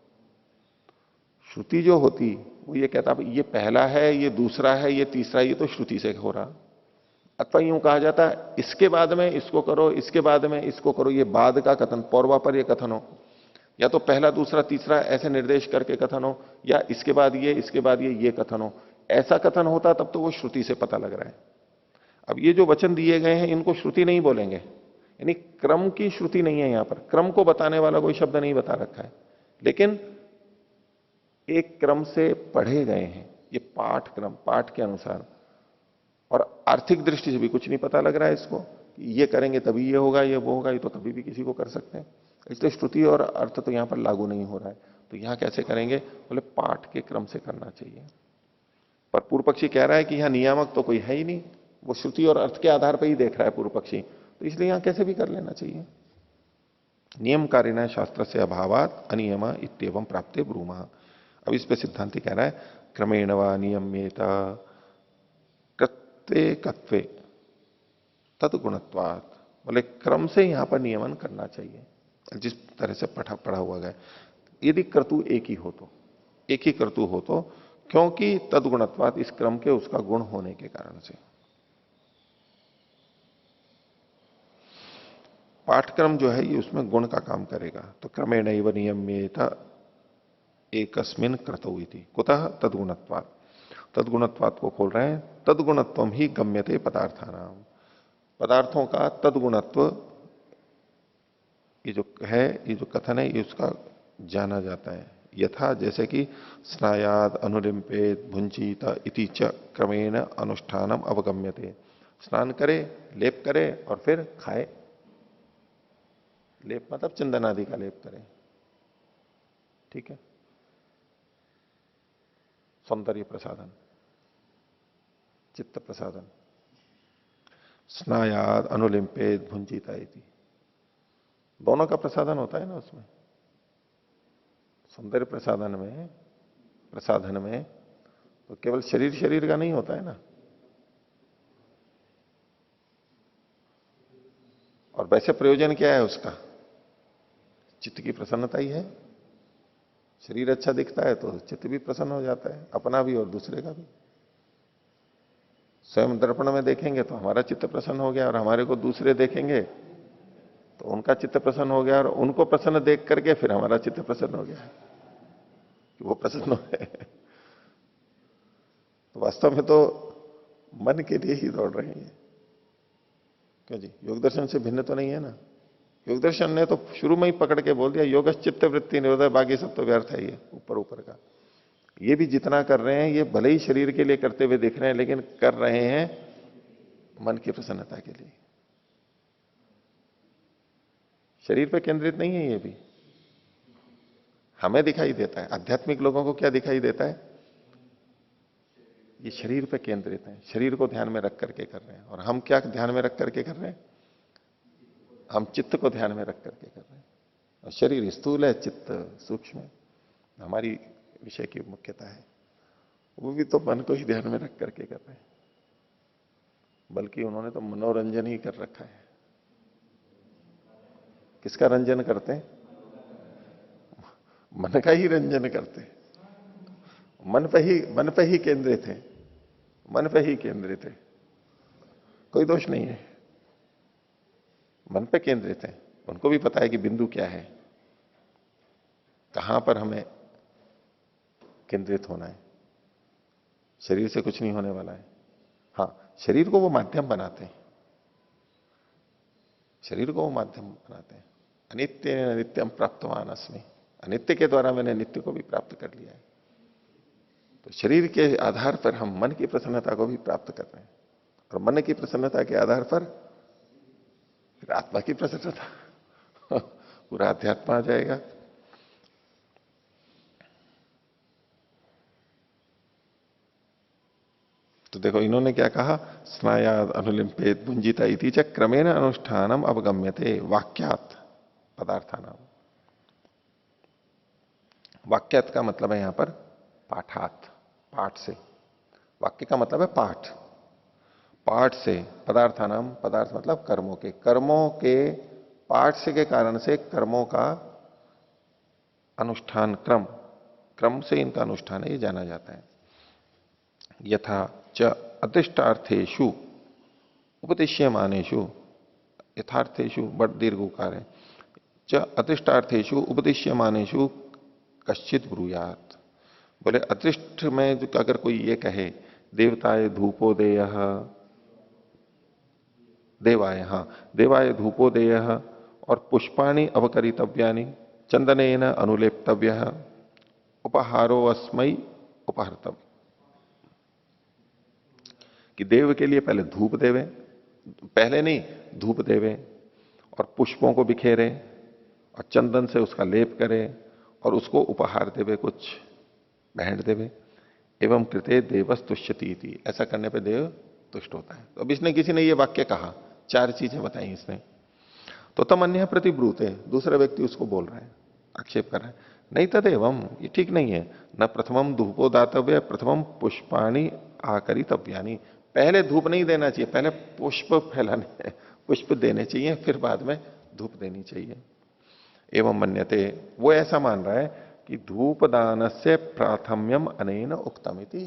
श्रुति जो होती वो ये कहता ये पहला है, ये दूसरा है, ये तीसरा, ये तो श्रुति से हो रहा। अथवा यूं कहा जाता है इसके बाद में इसको करो, इसके बाद में इसको करो, ये बाद का कथन, पौर्वा पर ये कथन हो, या तो पहला दूसरा तीसरा ऐसे निर्देश करके कथन हो, या इसके बाद इसके बाद ये कथन हो। ऐसा कथन होता तब तो वो श्रुति से पता लग रहा है। अब ये जो वचन दिए गए हैं इनको श्रुति नहीं बोलेंगे, यानी क्रम की श्रुति नहीं है। यहां पर क्रम को बताने वाला कोई शब्द नहीं बता रखा है, लेकिन एक क्रम से पढ़े गए हैं ये पाठ क्रम, पाठ के अनुसार। और आर्थिक दृष्टि से भी कुछ नहीं पता लग रहा है इसको, ये करेंगे तभी ये होगा, ये वो होगा, ये तो कभी भी किसी को कर सकते हैं। इसलिए श्रुति और अर्थ तो यहां पर लागू नहीं हो रहा है। तो यहां कैसे करेंगे, बोले पाठ के क्रम से करना चाहिए। पर पूर्व पक्षी कह रहा है कि यहां नियामक तो कोई है ही नहीं, वो श्रुति और अर्थ के आधार पर ही देख रहा है पूर्व पक्षी, तो इसलिए यहां कैसे भी कर लेना चाहिए। नियम कारिण शास्त्र से अभावात अनियमा इत्येवं प्राप्ते ब्रूमा। अब इस पे सिद्धांति कह रहा है क्रमेण व नियम्येत प्रत्येकत्वे तदगुणत्वात्, बोले क्रम से यहां पर नियमन करना चाहिए जिस तरह से पढ़ा हुआ गया। यदि क्रतु एक ही हो तो, एक ही क्रतु हो तो, क्योंकि तदगुणत्वात्, इस क्रम के उसका गुण होने के कारण से। पाठक्रम जो है ये उसमें गुण का काम करेगा। तो क्रमेण एव नियम्येत एकस्मिन् क्रतौ इति कुतः तदगुणत्वात्, तदगुणत्वात् को खोल रहे हैं। तदगुणत्वम ही गम्यते पदार्थानाम, पदार्थों का तदगुणत्व ये जो है, ये जो कथन है, ये उसका जाना जाता है। यथा जैसे कि स्नायाद अनुलिम्पेत भुंजीत इति च क्रमेण अनुष्ठानम अवगम्यते, स्नान करे, लेप करे और फिर खाए। लेप मतलब चंदन आदि का लेप करे, ठीक है, सौंदर्य प्रसाधन, चित्त प्रसाधन। स्नायाद अनुलिम्पेत भुंजीता इति, दोनों का प्रसाधन होता है ना उसमें। सौंदर्य प्रसाधन में तो केवल शरीर का नहीं होता है ना। और वैसे प्रयोजन क्या है उसका, चित्त की प्रसन्नता ही है। शरीर अच्छा दिखता है तो चित्त भी प्रसन्न हो जाता है, अपना भी और दूसरे का भी। स्वयं दर्पण में देखेंगे तो हमारा चित्त प्रसन्न हो गया, और हमारे को दूसरे देखेंगे तो उनका चित्त प्रसन्न हो गया, और उनको प्रसन्न देख करके फिर हमारा चित्त प्रसन्न हो गया कि वो प्रसन्न हो गए। तो वास्तव में तो मन के लिए ही दौड़ रहे हैं। क्यों जी, योग दर्शन से भिन्न तो नहीं है ना। योग दर्शन ने तो शुरू में ही पकड़ के बोल दिया योग चित्त वृत्ति निरोध, बाकी सब तो व्यर्थ है। ये ऊपर का ये भी जितना कर रहे हैं, ये भले ही शरीर के लिए करते हुए दिख रहे हैं, लेकिन कर रहे हैं मन की प्रसन्नता के लिए। शरीर पे केंद्रित नहीं है। ये भी हमें दिखाई देता है, आध्यात्मिक लोगों को क्या दिखाई देता है, ये शरीर पे केंद्रित हैं, शरीर को ध्यान में रख करके कर रहे हैं। और हम क्या ध्यान में रख करके कर रहे हैं? हम चित्त को ध्यान में रख करके कर रहे हैं। और शरीर स्थूल है, चित्त सूक्ष्म है, हमारी विषय की मुख्यता है। वो भी तो मन को ही ध्यान में रख करके कर रहे हैं, बल्कि उन्होंने तो मनोरंजन ही कर रखा है। किसका रंजन करते हैं? मन का ही रंजन करते हैं। मन पे ही केंद्रित है, मन पे ही केंद्रित है, कोई दोष नहीं है। मन पे केंद्रित है, उनको भी पता है कि बिंदु क्या है, कहां पर हमें केंद्रित होना है। शरीर से कुछ नहीं होने वाला है। हाँ, शरीर को वो माध्यम बनाते हैं, शरीर को वो माध्यम बनाते हैं। अनित्य नित्यम प्राप्तवान अस्मि, अनित्य के द्वारा मैंने नित्य को भी प्राप्त कर लिया है। तो शरीर के आधार पर हम मन की प्रसन्नता को भी प्राप्त कर रहे हैं, और मन की प्रसन्नता के आधार पर फिर आत्मा की प्रसन्नता, पूरा अध्यात्म आ जाएगा। तो देखो इन्होंने क्या कहा, स्नायाद अनुलिम्पेत भुंजिता इति च क्रमेण अनुष्ठानम अवगम्यते वाक्यात पदार्थानाम। वाक्यात का मतलब है यहां पर पाठात, पाठ से। वाक्य का मतलब है पाठ, पाठ से पदार्थानाम, पदार्थ मतलब कर्मों के, कर्मों के पाठ से के कारण से कर्मों का अनुष्ठान क्रम, क्रम से इनका अनुष्ठान ये जाना जाता है। यथा च अदृष्टार्थेषु उपदिश्यमानेषु, यथार्थेषु बड़ दीर्घ उकार है, च अदृष्टार्थेषु उपदिश्यमानेषु कश्चित ब्रूयात। बोले अदृष्ट में अगर कोई ये कहे देवताय धूपोदेय, देवाय, हाँ देवाय धूपोदेय और पुष्पाणि अवकरितव्यानि चंदनेन अनुलेप्तव्य उपहारो अस्मै उपहर्तव्य, कि देव के लिए पहले धूप देवे, पहले नहीं धूप देवे, और पुष्पों को बिखेरे और चंदन से उसका लेप करे और उसको उपहार देवे, कुछ भेंट देवे। एवं कृते देवस तुष्यति थी, ऐसा करने पे देव तुष्ट होता है। तो अब इसने किसी ने ये वाक्य कहा, चार चीजें बताई इसने, तो तम अन्य प्रतिब्रूते, दूसरा व्यक्ति उसको बोल रहा है, आक्षेप कर रहा है, नहीं तदेवम, ये ठीक नहीं है। न प्रथमम धूपो दातव्य प्रथमम पुष्पाणि आकरितव्यानि, पहले धूप नहीं देना चाहिए, पहले पुष्प फैलाने, पुष्प देने चाहिए, फिर बाद में धूप देनी चाहिए। एवं मन्यते, वो ऐसा मान रहा है कि धूप दान से प्राथम्यम अनेन उक्तमिति।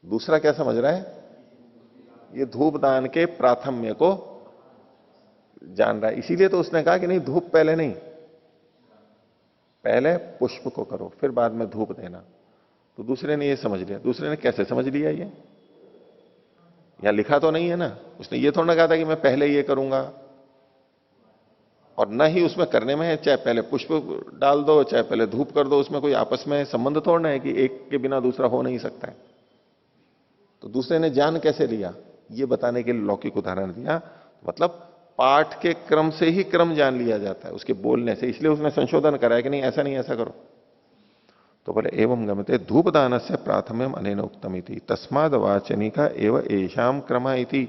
दूसरा क्या समझ रहा है, ये धूप दान के प्राथम्य को जान रहा है, इसीलिए तो उसने कहा कि नहीं धूप पहले नहीं, पहले पुष्प को करो फिर बाद में धूप देना। तो दूसरे ने ये समझ लिया। दूसरे ने कैसे समझ लिया, ये यहां लिखा तो नहीं है ना, उसने ये थोड़ा ना कहा था कि मैं पहले ये करूंगा, और न ही उसमें करने में है चाहे पहले पुष्प डाल दो चाहे पहले धूप कर दो, उसमें कोई आपस में संबंध थोड़ा है कि एक के बिना दूसरा हो नहीं सकता है। तो दूसरे ने जान कैसे लिया, ये बताने के लिए लौकिक उदाहरण दिया। मतलब पाठ के क्रम से ही क्रम जान लिया जाता है, उसके बोलने से, इसलिए उसने संशोधन कराया कि नहीं ऐसा नहीं, ऐसा करो। तो बोले एवं गमते धूप दान से प्राथम्यम अनेन उक्तम इति तस्माद वाचनिक एव एशाम क्रम इति।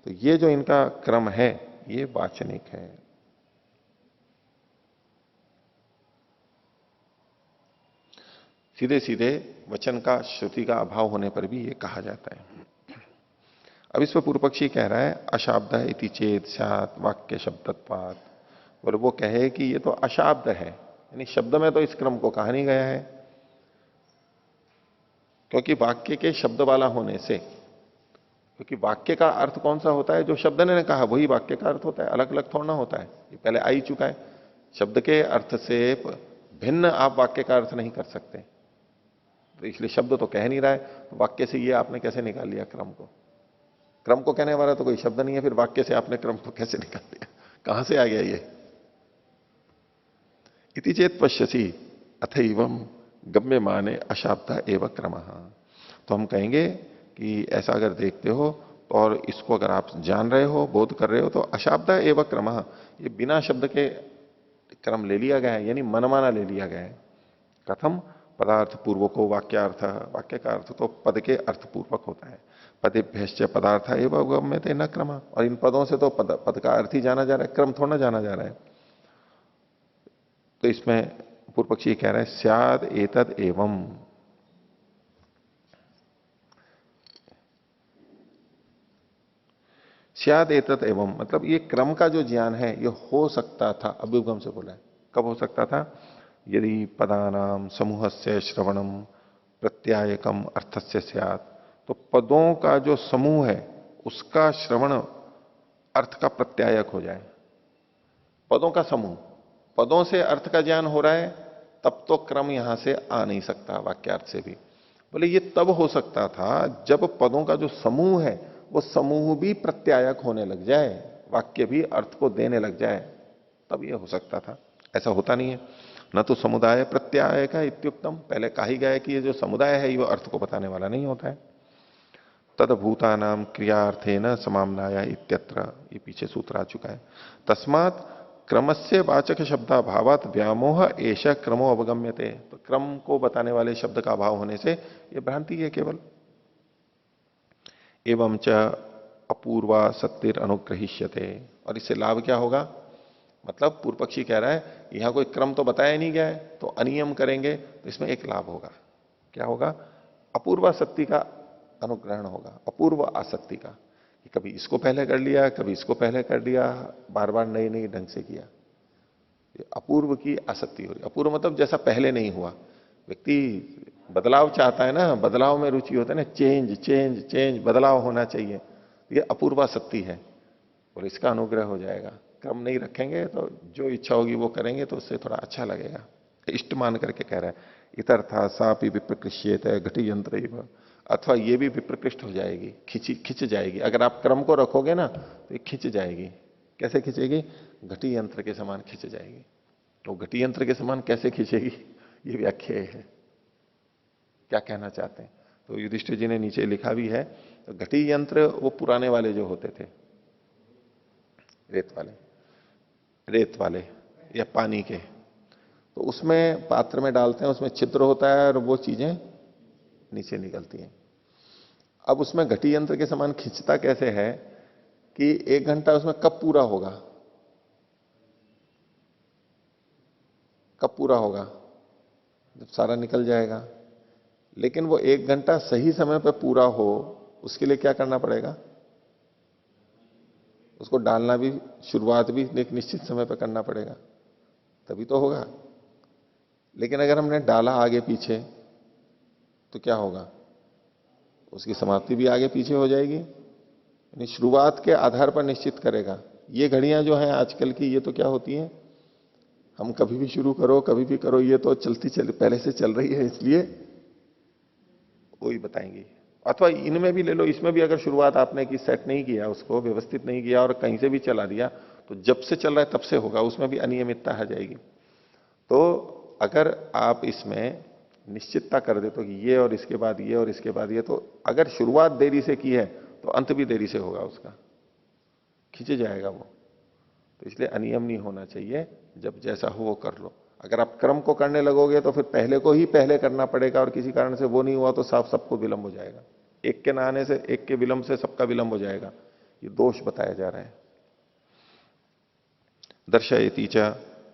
तो ये जो इनका क्रम है ये वाचनिक है। सीधे सीधे वचन का, श्रुति का अभाव होने पर भी ये कहा जाता है। अब इस पर पूर्व पक्षी कह रहा है अशाब्द इति चेत सात वाक्य शब्दत्वात्, बोले वो कहे कि ये तो अशाब्द है, यानी शब्द में तो इस क्रम को कहा नहीं गया है, क्योंकि वाक्य के शब्द वाला होने से, क्योंकि वाक्य का अर्थ कौन सा होता है, जो शब्द ने कहा वही वाक्य का अर्थ होता है, अलग अलग थोड़ा ना होता है, ये पहले आ ही चुका है। शब्द के अर्थ से भिन्न आप वाक्य का अर्थ नहीं कर सकते, तो इसलिए शब्द तो कह नहीं रहा है, तो वाक्य से ये आपने कैसे निकाल लिया क्रम को, क्रम को कहने वाला तो कोई शब्द नहीं है, फिर वाक्य से आपने क्रम को कैसे निकाल दिया, कहां से आ गया ये। इति चेत पश्यसी अथैवम गम्य माने अशाब्द एवं क्रम। तो हम कहेंगे कि ऐसा अगर देखते हो तो, और इसको अगर आप जान रहे हो, बोध कर रहे हो, तो अशाब्द एवं क्रम, ये बिना शब्द के क्रम ले लिया गया है, यानी मनमाना ले लिया गया है। कथम पदार्थ पूर्वको वाक्यार्थ, वाक्य का अर्थ तो पद के अर्थ पूर्वक होता है। पदेभ्यश्च पदार्थ एवं अवगम्यते न क्रम, और इन पदों से तो पद का अर्थ ही जाना जा रहा है, क्रम थोड़ा जाना जा रहा है। तो इसमें पूर्व पक्षी कह रहा है स्याद एतद एवं, स्याद एतत एवं मतलब ये क्रम का जो ज्ञान है ये हो सकता था, अभ्युगम से बोला है। कब हो सकता था? यदि पदानाम समूहस्य श्रवणम प्रत्यायकम अर्थस्य स्यात्, तो पदों का जो समूह है उसका श्रवण अर्थ का प्रत्यायक हो जाए। पदों का समूह, पदों से अर्थ का ज्ञान हो रहा है, तब तो क्रम यहां से आ नहीं सकता वाक्यार्थ से भी। बोले ये तब हो सकता था जब पदों का जो समूह है वो समूह भी प्रत्यायक होने लग जाए, वाक्य भी अर्थ को देने लग जाए, तब ये हो सकता था। ऐसा होता नहीं है। न तो समुदाय प्रत्याय का इत्युक्तम, पहले कहा ही गया है कि ये जो समुदाय है ये अर्थ को बताने वाला नहीं होता है। तदभूता नाम क्रियार्थे न समामनाया इत्यत्र, ये पीछे सूत्र आ चुका है। तस्मात क्रमस्य वाचक शब्दाभावात व्यामोह एष क्रमो अवगम्यते, तो क्रम को बताने वाले शब्द का अभाव होने से ये भ्रांति है केवल। एवं च अपूर्वा सत्तिर अनुग्रहिष्यते, और इससे लाभ क्या होगा? मतलब पूर्व पक्षी कह रहा है यहां कोई क्रम तो बताया नहीं गया है, तो अनियम करेंगे तो इसमें एक लाभ होगा। क्या होगा? अपूर्व आसक्ति का अनुग्रहण होगा, अपूर्व आसक्ति का, कि कभी इसको पहले कर लिया, कभी इसको पहले कर लिया, बार बार नई नई ढंग से किया, ये अपूर्व की आसक्ति हो रही। अपूर्व मतलब जैसा पहले नहीं हुआ। व्यक्ति बदलाव चाहता है ना, बदलाव में रुचि होता है ना, चेंज चेंज चेंज, बदलाव होना चाहिए, ये अपूर्वासक्ति है। और इसका अनुग्रह हो जाएगा। क्रम नहीं रखेंगे तो जो इच्छा होगी वो करेंगे, तो उससे थोड़ा अच्छा लगेगा। इष्ट मान करके कह रहा है। इतर था सापी विप्रकृष्येत घटी यंत्र, अथवा ये भी विप्रकृष्ट हो जाएगी, खिंच जाएगी। अगर आप क्रम को रखोगे ना तो ये खिंच जाएगी। कैसे खिंचेगी? घटी यंत्र के समान खिंच जाएगी। तो घटी यंत्र के समान कैसे खिंचेगी, ये व्याख्या है। क्या कहना चाहते हैं? तो युधिष्ठिर जी ने नीचे लिखा भी है। तो घटी यंत्र वो पुराने वाले जो होते थे, रेत वाले या पानी के, तो उसमें पात्र में डालते हैं, उसमें छिद्र होता है और वो चीजें नीचे निकलती हैं। अब उसमें घटी यंत्र के समान खिंचता कैसे है कि 1 घंटा उसमें कब पूरा होगा? कब पूरा होगा? जब सारा निकल जाएगा। लेकिन वो 1 घंटा सही समय पर पूरा हो, उसके लिए क्या करना पड़ेगा? उसको डालना भी, शुरुआत भी एक निश्चित समय पर करना पड़ेगा, तभी तो होगा। लेकिन अगर हमने डाला आगे पीछे तो क्या होगा? उसकी समाप्ति भी आगे पीछे हो जाएगी। यानी शुरुआत के आधार पर निश्चित करेगा। ये घड़ियां जो हैं आजकल की, ये तो क्या होती हैं, हम कभी भी शुरू करो कभी भी करो, ये तो पहले से चल रही है, इसलिए वही बताएंगे। अथवा इनमें भी ले लो, इसमें भी अगर शुरुआत आपने की, सेट नहीं किया, उसको व्यवस्थित नहीं किया और कहीं से भी चला दिया, तो जब से चल रहा है तब से होगा, उसमें भी अनियमितता आ जाएगी। तो अगर आप इसमें निश्चितता कर दे तो कि ये और इसके बाद ये और इसके बाद ये, तो अगर शुरुआत देरी से की है तो अंत भी देरी से होगा, उसका खींच जाएगा वो। तो इसलिए अनियम नहीं होना चाहिए, जब जैसा हो वो कर लो। अगर आप क्रम को करने लगोगे तो फिर पहले को ही पहले करना पड़ेगा, और किसी कारण से वो नहीं हुआ तो साफ सबको विलंब हो जाएगा। एक के ना आने से, एक के विलंब से सबका विलंब हो जाएगा। ये दोष बताया जा रहा है। दर्शयति च,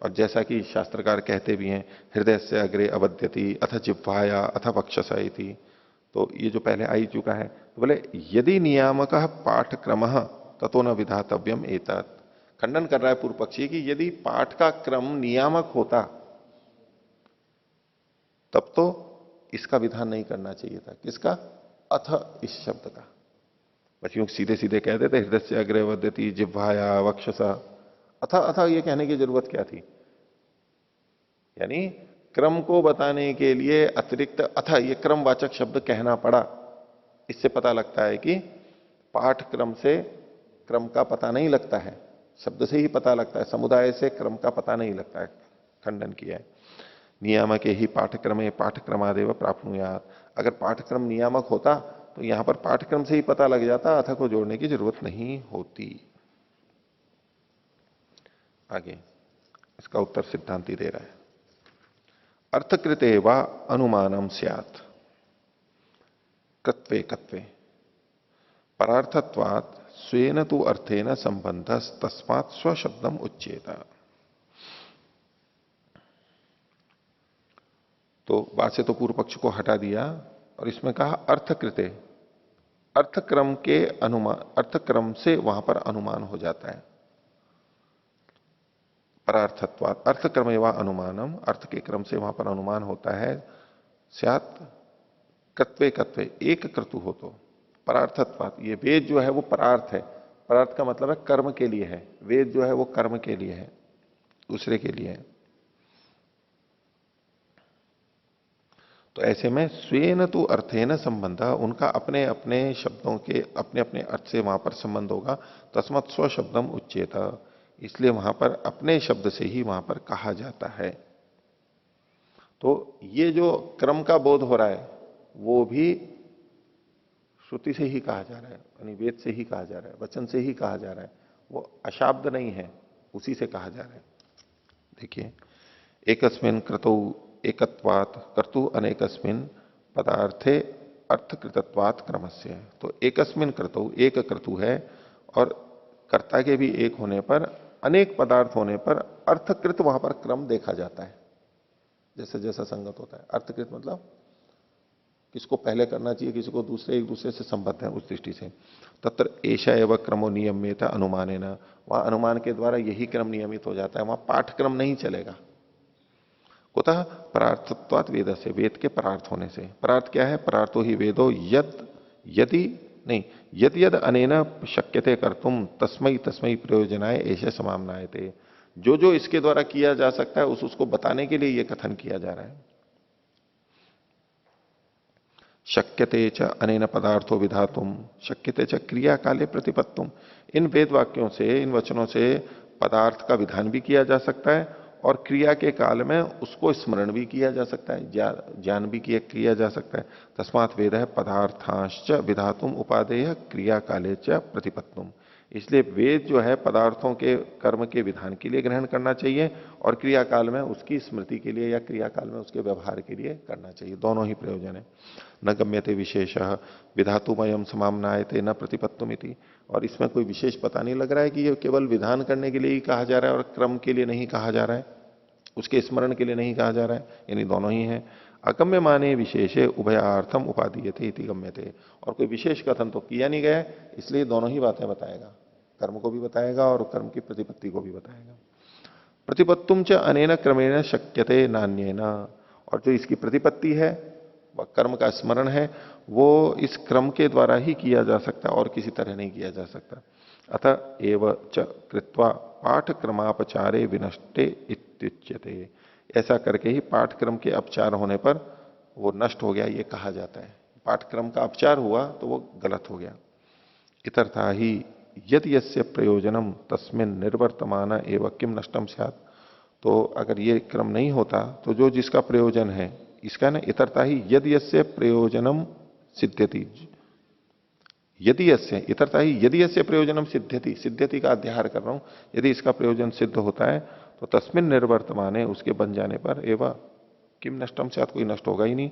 और जैसा कि शास्त्रकार कहते भी हैं, हृदय से अग्रे अवद्यति अथ जिह्वाया अथ वक्षस इति, तो ये जो पहले आ ही चुका है। तो बोले यदि नियामक पाठक्रम ततो न विधातव्यम एतत्, खंडन कर रहा है पूर्व पक्षी कि यदि पाठ का क्रम नियामक होता तब तो इसका विधान नहीं करना चाहिए था। किसका? अथ इस शब्द का। बस यूं सीधे सीधे कह देते हृदय से अग्रे वद्यति जिह्वाया वक्षसा, अथा अथा ये कहने की जरूरत क्या थी? यानी क्रम को बताने के लिए अतिरिक्त अथा ये क्रमवाचक शब्द कहना पड़ा। इससे पता लगता है कि पाठक्रम से क्रम का पता नहीं लगता है, शब्द से ही पता लगता है, समुदाय से क्रम का पता नहीं लगता है। खंडन किया है। नियामक ही पाठक्रम पाठक्रमादेव प्राप्नुयात, अगर पाठक्रम नियामक होता तो यहां पर पाठक्रम से ही पता लग जाता, अथ को जोड़ने की जरूरत नहीं होती। आगे इसका उत्तर सिद्धांति दे रहा है। अर्थकृते वा अनुमानम स्यात् कृत्वे कत्वे परार्थत्वात् स्वेन तु अर्थेन संबंध तस्मात् स्वशब्दम उच्येत। तो बात से तो पूर्व पक्ष को हटा दिया और इसमें कहा अर्थकृते, अर्थक्रम के अनुमान, अर्थक्रम से वहां पर अनुमान हो जाता है। परार्थत्वात् अर्थक्रम एवं अनुमानम, अर्थ के क्रम से वहां पर अनुमान होता है। स्यात् कत्वे कत्वे, एक क्रतु हो तो। परार्थत्वात्, ये वेद जो है वो परार्थ है। परार्थ का मतलब है कर्म के लिए है, वेद जो है वो कर्म के लिए है, दूसरे के लिए है। तो ऐसे में स्वेन तु अर्थेन संबंध, उनका अपने अपने शब्दों के अपने अपने अर्थ से वहां पर संबंध होगा। तस्मत् स्व शब्दम उच्चेत, इसलिए वहां पर अपने शब्द से ही वहां पर कहा जाता है। तो ये जो क्रम का बोध हो रहा है वो भी श्रुति से ही कहा जा रहा है, यानी वेद से ही कहा जा रहा है, वचन से ही कहा जा रहा है, वो अशाब्द नहीं है, उसी से कहा जा रहा है। देखिए, एकस्मिन् क्रतौ एकत्वात् कर्तु अनेकस्मिन् पदार्थे अर्थकृतत्वात् क्रमस्य। तो एकस्मिन् क्रतु, एक क्रतु है और कर्ता के भी एक होने पर, अनेक पदार्थ होने पर अर्थकृत वहां पर क्रम देखा जाता है, जैसे जैसा संगत होता है। अर्थकृत मतलब किसको पहले करना चाहिए, किसी को दूसरे, एक दूसरे से संबद्ध है उस दृष्टि से। तत्र एषा एव क्रमो नियम्येत अनुमानेन, वहां अनुमान के द्वारा यही क्रम नियमित हो जाता है, वहां पाठक्रम नहीं चलेगा। कुतः परार्थत्वात् वेद से, वेद के परार्थ होने से। परार्थ क्या है? परार्थो ही वेदो यद यदि नहीं यद यद अनेन शक्यते कर्तुम तस्मै तस्मै प्रयोजनाय ऐसे समामनायते। जो जो इसके द्वारा किया जा सकता है उसको बताने के लिए यह कथन किया जा रहा है। शक्यते च अनेन पदार्थो विधातुम शक्यते च क्रिया काले प्रतिपत्तुम। इन वेद वाक्यों से, इन वचनों से पदार्थ का विधान भी किया जा सकता है और क्रिया के काल में उसको स्मरण भी किया जा सकता है, ज्ञान भी किया जा सकता है। तस्मात् वेद है पदार्थांश्च विधातुम उपादेय क्रिया काले च प्रतिपत्तुम। इसलिए वेद जो है पदार्थों के कर्म के विधान के लिए ग्रहण करना चाहिए और क्रिया काल में उसकी स्मृति के लिए या क्रिया काल में उसके व्यवहार के लिए करना चाहिए। दोनों ही प्रयोजन है। न गम्यते विशेष विधातुमयम समामनायते न प्रतिपत्तुमिति। और इसमें कोई विशेष पता नहीं लग रहा है कि ये केवल विधान करने के लिए ही कहा जा रहा है और क्रम के लिए नहीं कहा जा रहा है, उसके स्मरण के लिए नहीं कहा जा रहा है, यानी दोनों ही है। अगम्य माने विशेषे उभयार्थम उपादीयते इति गम्यते। और कोई विशेष कथन तो किया नहीं गया, इसलिए दोनों ही बातें बताएगा, कर्म को भी बताएगा और कर्म की प्रतिपत्ति को भी बताएगा। प्रतिपत्तुम च अनेन क्रमेण शक्यते नान्येन। और जो इसकी प्रतिपत्ति है, वह कर्म का स्मरण है, वो इस क्रम के द्वारा ही किया जा सकता है और किसी तरह नहीं किया जा सकता। अतः एव च कृत्वा पाठ क्रमापचारे विनष्टे इत्युच्यते। ऐसा करके ही पाठक्रम के अपचार होने पर वो नष्ट हो गया, ये कहा जाता है। पाठक्रम का अपचार हुआ तो वो गलत हो गया। इतर्था ही यद यस्य प्रयोजनम तस्मिन् निर्वर्तमान एवं किम नष्टम स्यात्। तो अगर ये क्रम नहीं होता तो जो जिसका प्रयोजन है, इसका ना इतरता ही यद यस्य प्रयोजनम सिद्ध्यति। यदि यस्य इतरता ही यदि यस्य प्रयोजनम सिद्ध्यति, सिद्ध्यति का अध्याहार कर रहा हूं, यदि इसका प्रयोजन सिद्ध होता है तो तस्मिन् निर्वर्तमाने, उसके बन जाने पर एवं किम नष्टम स्यात्, कोई नष्ट होगा ही नहीं।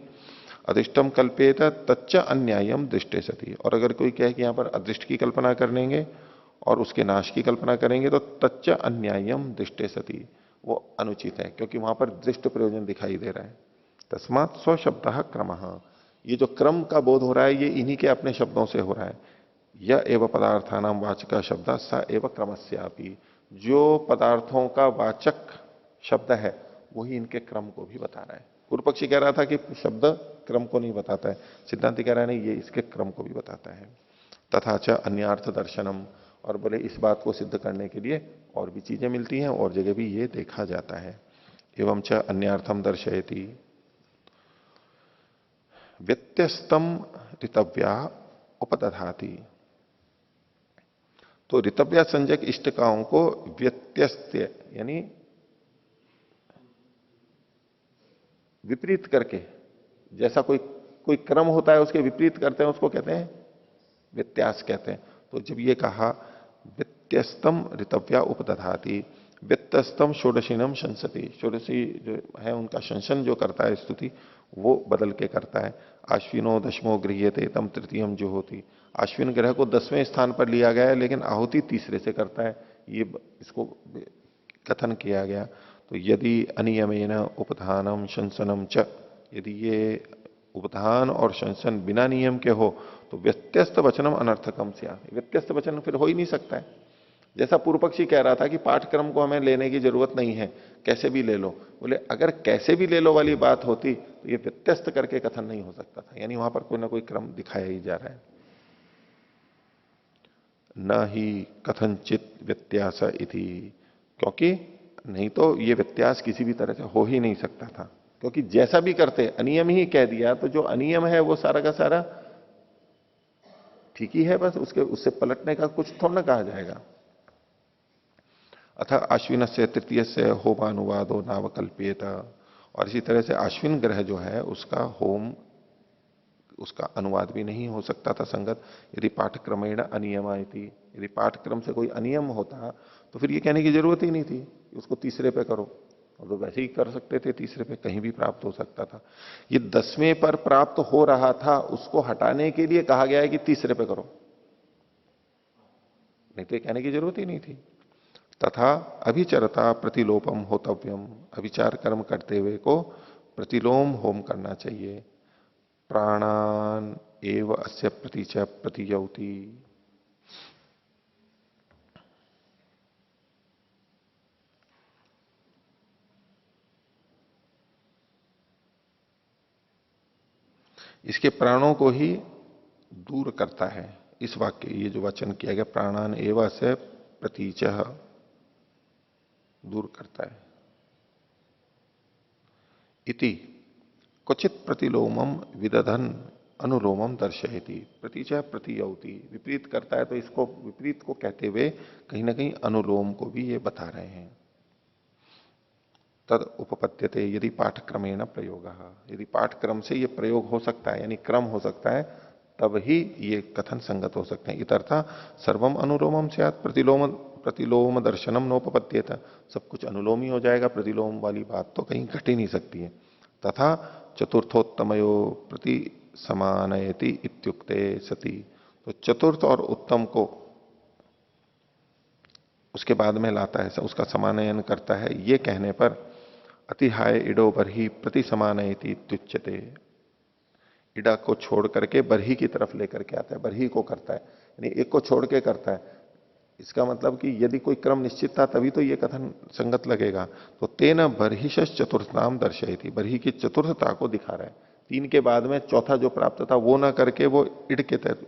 अदृष्टम कल्पेत तच्च अन्यायम दृष्टे सती। और अगर कोई कहे कि यहां पर अदृष्ट की कल्पना करेंगे और उसके नाश की कल्पना करेंगे तो तच्च अन्यायम दृष्टे सती, वो अनुचित है, क्योंकि वहां पर दृष्ट प्रयोजन दिखाई दे रहा है। तस्मात् स्वशब्द क्रम, ये जो क्रम का बोध हो रहा है ये इन्हीं के अपने शब्दों से हो रहा है। यह एवं पदार्थानाम वाचक शब्द स एवं क्रमस्यापि। जो पदार्थों का वाचक शब्द है वही इनके क्रम को भी बता रहा है। पूर्व पक्षी कह रहा था कि शब्द क्रम को नहीं बताता है, सिद्धांति कह रहा है नहीं, ये इसके क्रम को भी बताता है। तथा च अन्यार्थ दर्शनम। और बोले इस बात को सिद्ध करने के लिए और भी चीजें मिलती हैं और जगह भी ये देखा जाता है। एवं च अन्यार्थम दर्शयति व्यत्यस्तम ऋतव्या उपदधाति। तो ऋतव्या संजक इष्टकाओं को व्यत्यस्त यानी विपरीत करके, जैसा कोई क्रम होता है उसके विपरीत करते हैं, उसको कहते हैं व्यत्यास कहते हैं। तो जब ये कहा व्यत्यस्तम ऋतव्या उपदधाति, व्यत्यस्तम षोडशीनम शंसति, षोडशी जो है उनका शंसन जो करता है स्तुति, वो बदल के करता है। आश्विनो दशमो गृह्यते तम तृतीयम जो होती, आश्विन ग्रह को 10वें स्थान पर लिया गया है लेकिन आहुति तीसरे से करता है, ये इसको कथन किया गया। तो यदि अनियमेन उपधानम शंसनम च, यदि ये उपधान और शंसन बिना नियम के हो तो व्यत्यस्त वचनम अनर्थकम स्या, व्यत्यस्त वचन फिर हो ही नहीं सकता है। जैसा पूर्व पक्षी कह रहा था कि पाठक्रम को हमें लेने की जरूरत नहीं है, कैसे भी ले लो, बोले अगर कैसे भी ले लो वाली बात होती तो ये व्यत्यस्त करके कथन नहीं हो सकता था, यानी वहां पर कोई ना कोई क्रम दिखाया ही जा रहा है। न ही कथनचित व्यत्यास इति, क्योंकि नहीं तो ये व्यत्यास किसी भी तरह से हो ही नहीं सकता था, क्योंकि जैसा भी करते अनियम ही कह दिया तो जो अनियम है वो सारा का सारा ठीक ही है, बस उसके उससे पलटने का कुछ थोड़ा ना कहा जाएगा। अथ अश्विन से तृतीय से होमानुवादो नावकल्पित, और इसी तरह से अश्विन ग्रह जो है उसका होम, उसका अनुवाद भी नहीं हो सकता था संगत। यदि पाठक्रमेण अनियमा इति, यदि पाठक्रम से कोई अनियम होता तो फिर ये कहने की जरूरत ही नहीं थी कि उसको तीसरे पे करो, और तो वैसे ही कर सकते थे, तीसरे पे कहीं भी प्राप्त हो सकता था। ये 10वें पर प्राप्त हो रहा था, उसको हटाने के लिए कहा गया है कि तीसरे पे करो, नहीं तो ये कहने की जरूरत ही नहीं थी। तथा अभिचरता प्रतिलोपम होतव्यम, अभिचार कर्म करते हुए को प्रतिलोम होम करना चाहिए। प्राणान एव अस्य प्रतीच प्रतीयौति, इसके प्राणों को ही दूर करता है। इस वाक्य, ये जो वचन किया गया प्राणान एव अस्य प्रतीच, दूर करता है। इति क्वचित प्रतिलोमम विदधन अनुलोमम दर्शयति, प्रतीच प्रतीयौति, विपरीत करता है तो इसको विपरीत को कहते हुए कहीं ना कहीं अनुलोम को भी ये बता रहे हैं। तद उपपद्यते यदि पाठक्रमेण प्रयोग, यदि पाठक्रम से ये प्रयोग हो सकता है यानी क्रम हो सकता है, तब ही ये कथन संगत हो सकते हैं। इतर्था सर्वम अनुलोमम स्यात् प्रतिलोम प्रतिलोम दर्शनम नोपपद्येत, सब कुछ अनुलोम ही हो जाएगा, प्रतिलोम वाली बात तो कहीं घट ही नहीं सकती है। तथा चतुर्थोत्तमयो प्रति समानयति इत्युक्ते सति, तो चतुर्थ और उत्तम को उसके बाद में लाता है, उसका समानयन करता है, ये कहने पर अतिहाय इडो बरही प्रति समानयति इत्युच्यते, इडा को छोड़ करके बरही की तरफ लेकर के आता है, बरही को करता है, यानी एक को छोड़ के करता है। इसका मतलब कि यदि कोई क्रम निश्चित था तभी तो ये कथन संगत लगेगा। तो तेन बरहिश चतुर्थ नाम दर्शयति, बरही की चतुर्थता को दिखा रहा है। 3 के बाद में चौथा जो प्राप्त था वो ना करके वो इड के तरफ,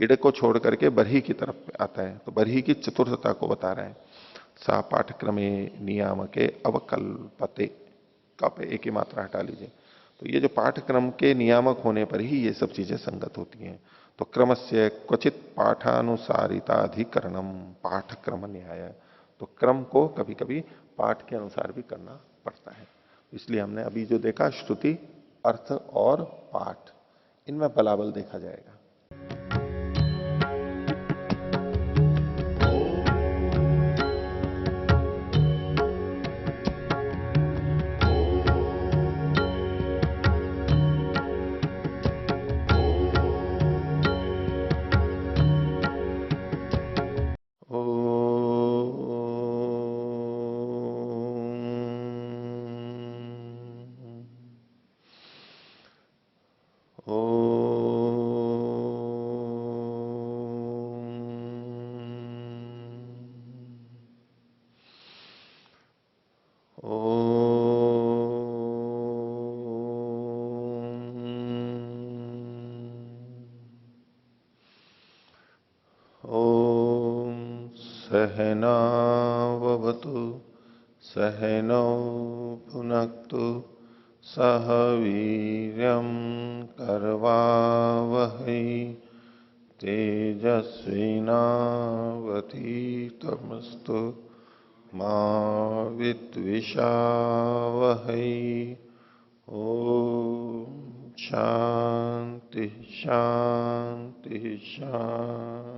इड को छोड़ करके बरही की तरफ आता है, तो बरही की चतुर्थता को बता रहा है। सा पाठक्रमे नियामके अवकल्पते, कप एक ही मात्रा हटा लीजिए। तो ये जो पाठक्रम के नियामक होने पर ही ये सब चीजें संगत होती हैं। तो क्रमस्य क्वचित पाठानुसारिताधिकरणम पाठक्रम न्याय, तो क्रम को कभी कभी पाठ के अनुसार भी करना पड़ता है। इसलिए हमने अभी जो देखा श्रुति, अर्थ और पाठ, इनमें बलाबल देखा जाएगा। ओम सहनावतु सहनौ भुनक्तु सह वीर्यं करवावहै तेजस्विनावधीतमस्तु मा विद्विषावहै। ओम शांति शांति शांति।